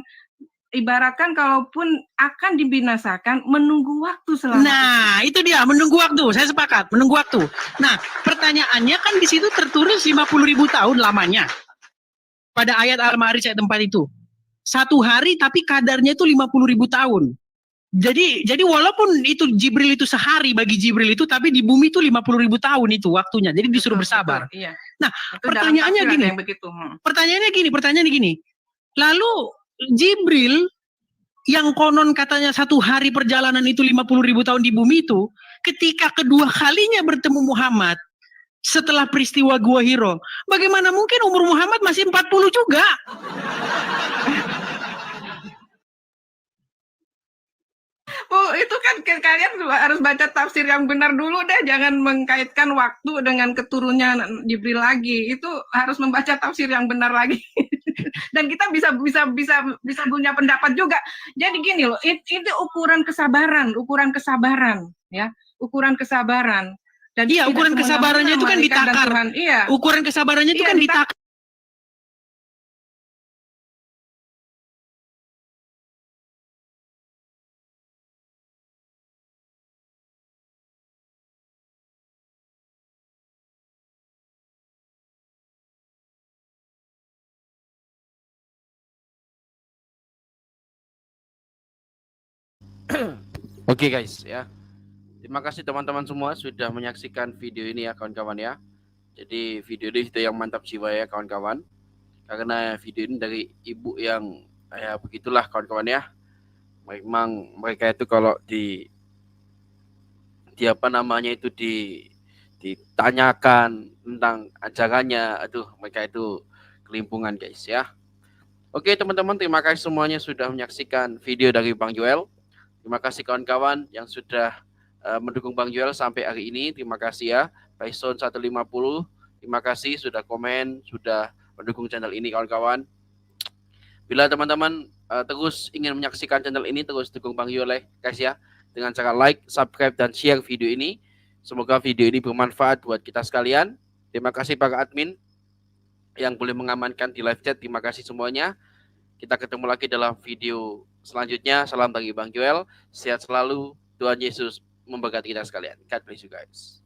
ibaratkan kalaupun akan dibinasakan, menunggu waktu selama. Nah, itu dia, menunggu waktu. Saya sepakat, menunggu waktu. Nah, pertanyaannya kan di situ tertulis 50.000 tahun lamanya. Pada ayat Al-Ma'arij ayat 4 itu. Satu hari tapi kadarnya itu 50.000 tahun. Jadi walaupun itu Jibril itu sehari bagi Jibril itu, tapi di bumi itu 50.000 tahun itu waktunya. Jadi disuruh bersabar. Betul, iya. Nah, pertanyaannya gini. Lalu Jibril yang konon katanya satu hari perjalanan itu 50.000 tahun di bumi itu, ketika kedua kalinya bertemu Muhammad setelah peristiwa Gua Hiro, bagaimana mungkin umur Muhammad masih 40 juga? Oh, itu kan kalian harus baca tafsir yang benar dulu deh, jangan mengkaitkan waktu dengan keturunnya Jibril lagi. Itu harus membaca tafsir yang benar lagi. Dan kita bisa punya pendapat juga. Jadi gini loh, itu ukuran kesabaran ya, ukuran kesabaran. Dan iya, ukuran kesabarannya itu kan ditakar. Iya. Ukuran kesabarannya itu kan ditakar. Oke guys ya. Terima kasih teman-teman semua sudah menyaksikan video ini ya kawan-kawan ya. Jadi video ini video yang mantap jiwa ya kawan-kawan. Karena video ini dari ibu yang ya begitulah kawan-kawan ya. Memang mereka itu kalau di apa namanya itu ditanyakan tentang ajarannya, aduh mereka itu kelimpungan guys ya. Oke teman-teman, terima kasih semuanya sudah menyaksikan video dari Bang Joel. Terima kasih kawan-kawan yang sudah mendukung Bang Joel sampai hari ini. Terima kasih ya. Python 150, terima kasih sudah komen, sudah mendukung channel ini kawan-kawan. Bila teman-teman terus ingin menyaksikan channel ini, terus dukung Bang Joel guys ya. Dengan cara like, subscribe, dan share video ini. Semoga video ini bermanfaat buat kita sekalian. Terima kasih para admin yang boleh mengamankan di live chat. Terima kasih semuanya. Kita ketemu lagi dalam video selanjutnya. Salam dari Bang Joel. Sehat selalu. Tuhan Yesus memberkati kita sekalian. God bless you guys.